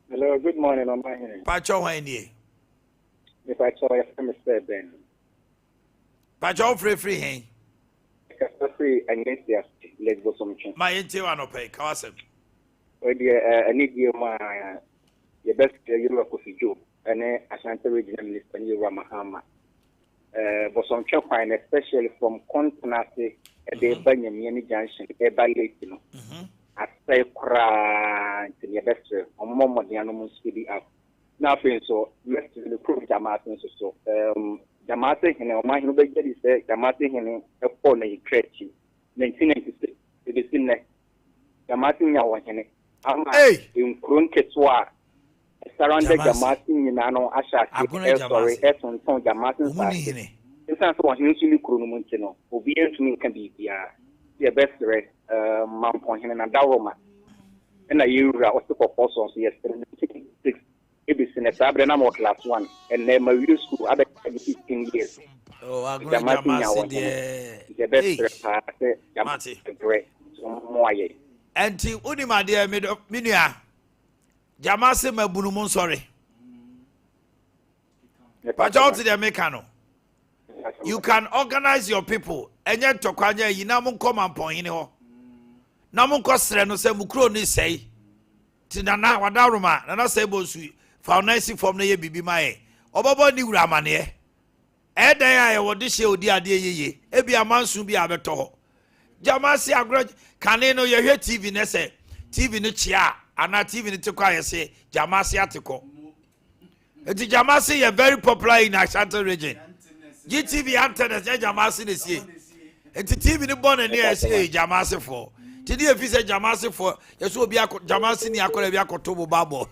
Hello, good morning, Omanhene. Pacho Wanye. If I saw your family said then. Pacho free hen. Free and yes, yes, let's go some chance. My intel pay, Kawasem. Oh dear, I need you, my your best Europe coffee Joe, and Ashanti regional list and you Ramahama. But some fine, especially from Continency, a day Banyan Junction, a ballet, you know. I say, cry to your best, or more the animals speedy up. Nothing so, let's prove Jamatin so. Jamatin, and Omanhene Yaw said, Jamatin, a phone a stretchy. 1996, it is in there. Jamatin Yaw, I'm in Kronketswa. Surrounded Jamatin, Nano, Asha, sorry, Esson, Jamatin. It's not so usually Kronumontino, obedient to me can be the best red. Mount Point and Daroma. And I use also for persons yesterday. 6 it is in a Sabrenamo class 1 and then my youth school other 15 years. Oh, I'm going to the best Yamati great. And to Unima, dear Minia Jamasi Mabunumon, sorry. But out to the Mecano. You can organize your people and yet to Kanya, you know, come and point in here. Namun kosre no se mukro ni sei ti nana wadaruma nana se bosu foundation form na ye bibi mae obobo ni wura mane e dan ya wode hye odi ade yeye e bi amansu bi abeto ho jamasi agro kane no ye hwe tv ne se tv ni chia ana tv ni tekwa ye se jamasi ateko eti jamasi ye very popular in Ashanti region GTV antenna se jamasi ne sie eti tv ni born ne ye se jamasi for Today, if you say Jamasi for, yes, will be a Jamasi ni akole bi akotobo babo.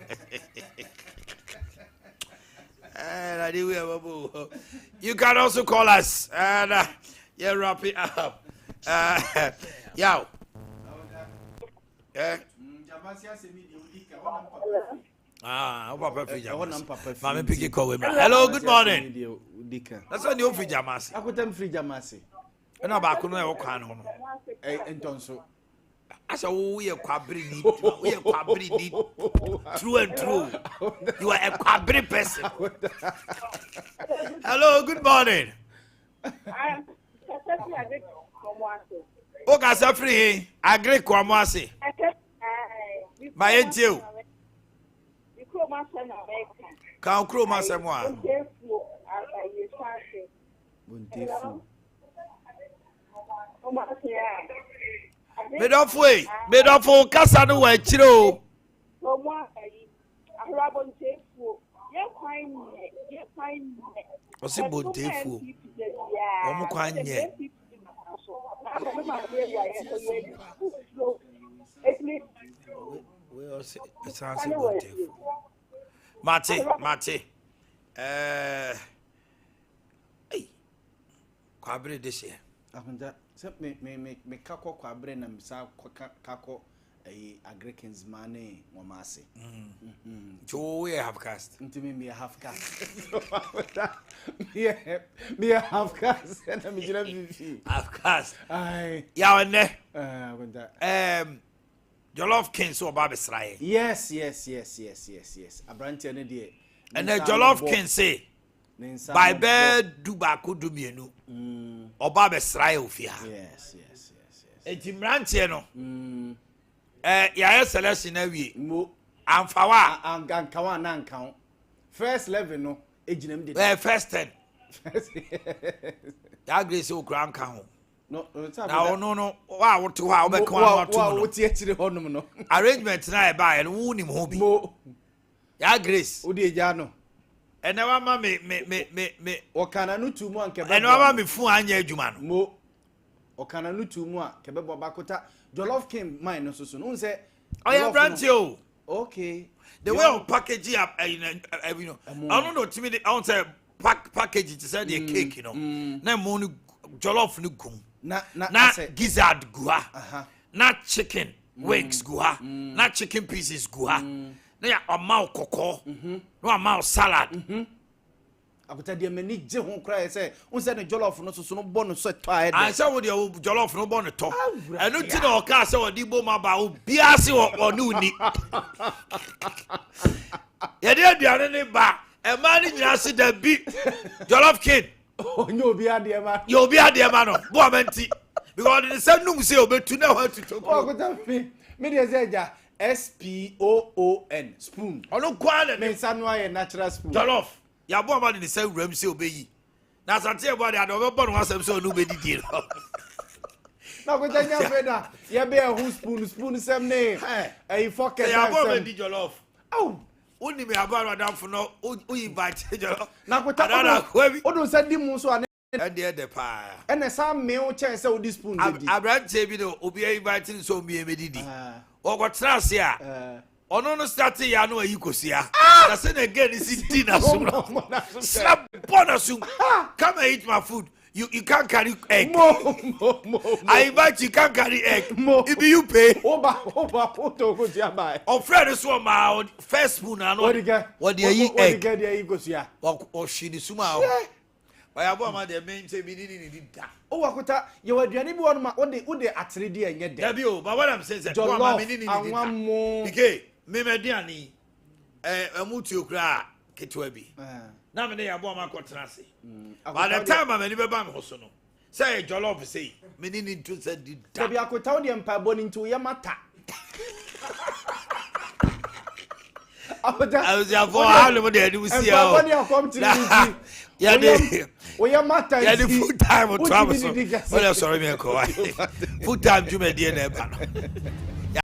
You can also call us and yeah, wrap it up. Yaw. Mami piki call me. Hello, good morning. That's when you free Jamasi. Akutem free Jamasi. And about no e kwan ho no. Entonso. Asa we are kwabri need. True and true. You are a kwabri person. Hello, good morning. Oga Safri, agree kwamwase. My entiu. Kan kro masemwa. Medofo kasa no wa chire o. Osi bontefu. Omo kwanye. We osi esanse bontefu. Mate. Hey. Kwabre de she. Akunja se me kako kwa bre na msa kako Agricans money Wamasi. Joe half cast. Intimi me half cast. Me half cast and I'm half cast. Aye. Ya ne. Jollof King so Baba Sray. Yes. Abrantia ne die. And the Jollof King say by bed do baku do mienu. Or Baba Sray ofia. Yes. Etimrantie no. Ya selection na wie. Mo amfawa ankawa na ankaw. First 11 no ejinam de. First 10. Ya grace o kran kan ho. No, no. Wa wo to ha obeka wa to no. Wa wo tie chire honum no. Arrangement na e ba e no wonim ho bi. Mo. Ya grace. Odi eja no. Ene wa ma me. Okana no tu mu anke be. Ene wa ma me fu anya adwuma no. Mo. Okana no tu mu a ke be bakota Jollof King mine no so no say. Oh yeah, branch you. Okay. The way of package up you know. I don't know to me I want say package to say the cake you know. Na mo ni jollof ni gum. Na gizzard guha. Na chicken wings guha. Na chicken pieces guha. Na ya amao koko. No amao salad. Akuta de mani je ho kra say unse ne jollof no so no bon so to aye. I say what the jollof no bon to. Enu ti na o ka say odi bo ma ba obia se onu ni. Ye de aduane ne ba e ma ni nyina se da bi Jollof King. Onye obi ade ma. Ye obi ade ma no. Bo amenti. Because the say num say obetu na ho to. Akuta me de say ja SPOON spoon. Onu kwa le me sanu aye natural spoon. Jollof. Ya bo ma de say wram say obeyi. Na sante e bo de ado bo no asem say onu be didi. Na ko tanya feda ye be a spoon sem ne e fork e ya bo be di jollof. Au oni me abaro adam fo no o invite jollof. Na ko ta o do say di mu so ane e de pa e na sam me o chen say o di spoon di abrante bi no obi invite so mi me didi o go trase a ono no start ya no ayi kosia na say na again is di na so slap bonus come and eat my food. You can't carry egg. Mo. I invite you can't carry egg. If you pay. Oba, to go to buy. Oh, Fred is one my first spoon and what the egg. What the get the go see. Or she the suma. By a woman the main say me did that. Oh, Akuta, you were the one what they actually did and yet. But what I'm saying is that one more. Okay, me mediani. A mutu cry. Ketwebi. Na me ya bo ma kotrase. By the time I me be ba me hoso no. Say jollof say me ni ntu say di da. Be akota wo de mpa bo ni ntu ye mata. I was ya for how le dey do see ya. Mpa bo dey come to me. Ya dey. O ye mata. Ya dey full time o travel so. Well sorry me ko. Full time you me dey na ba no.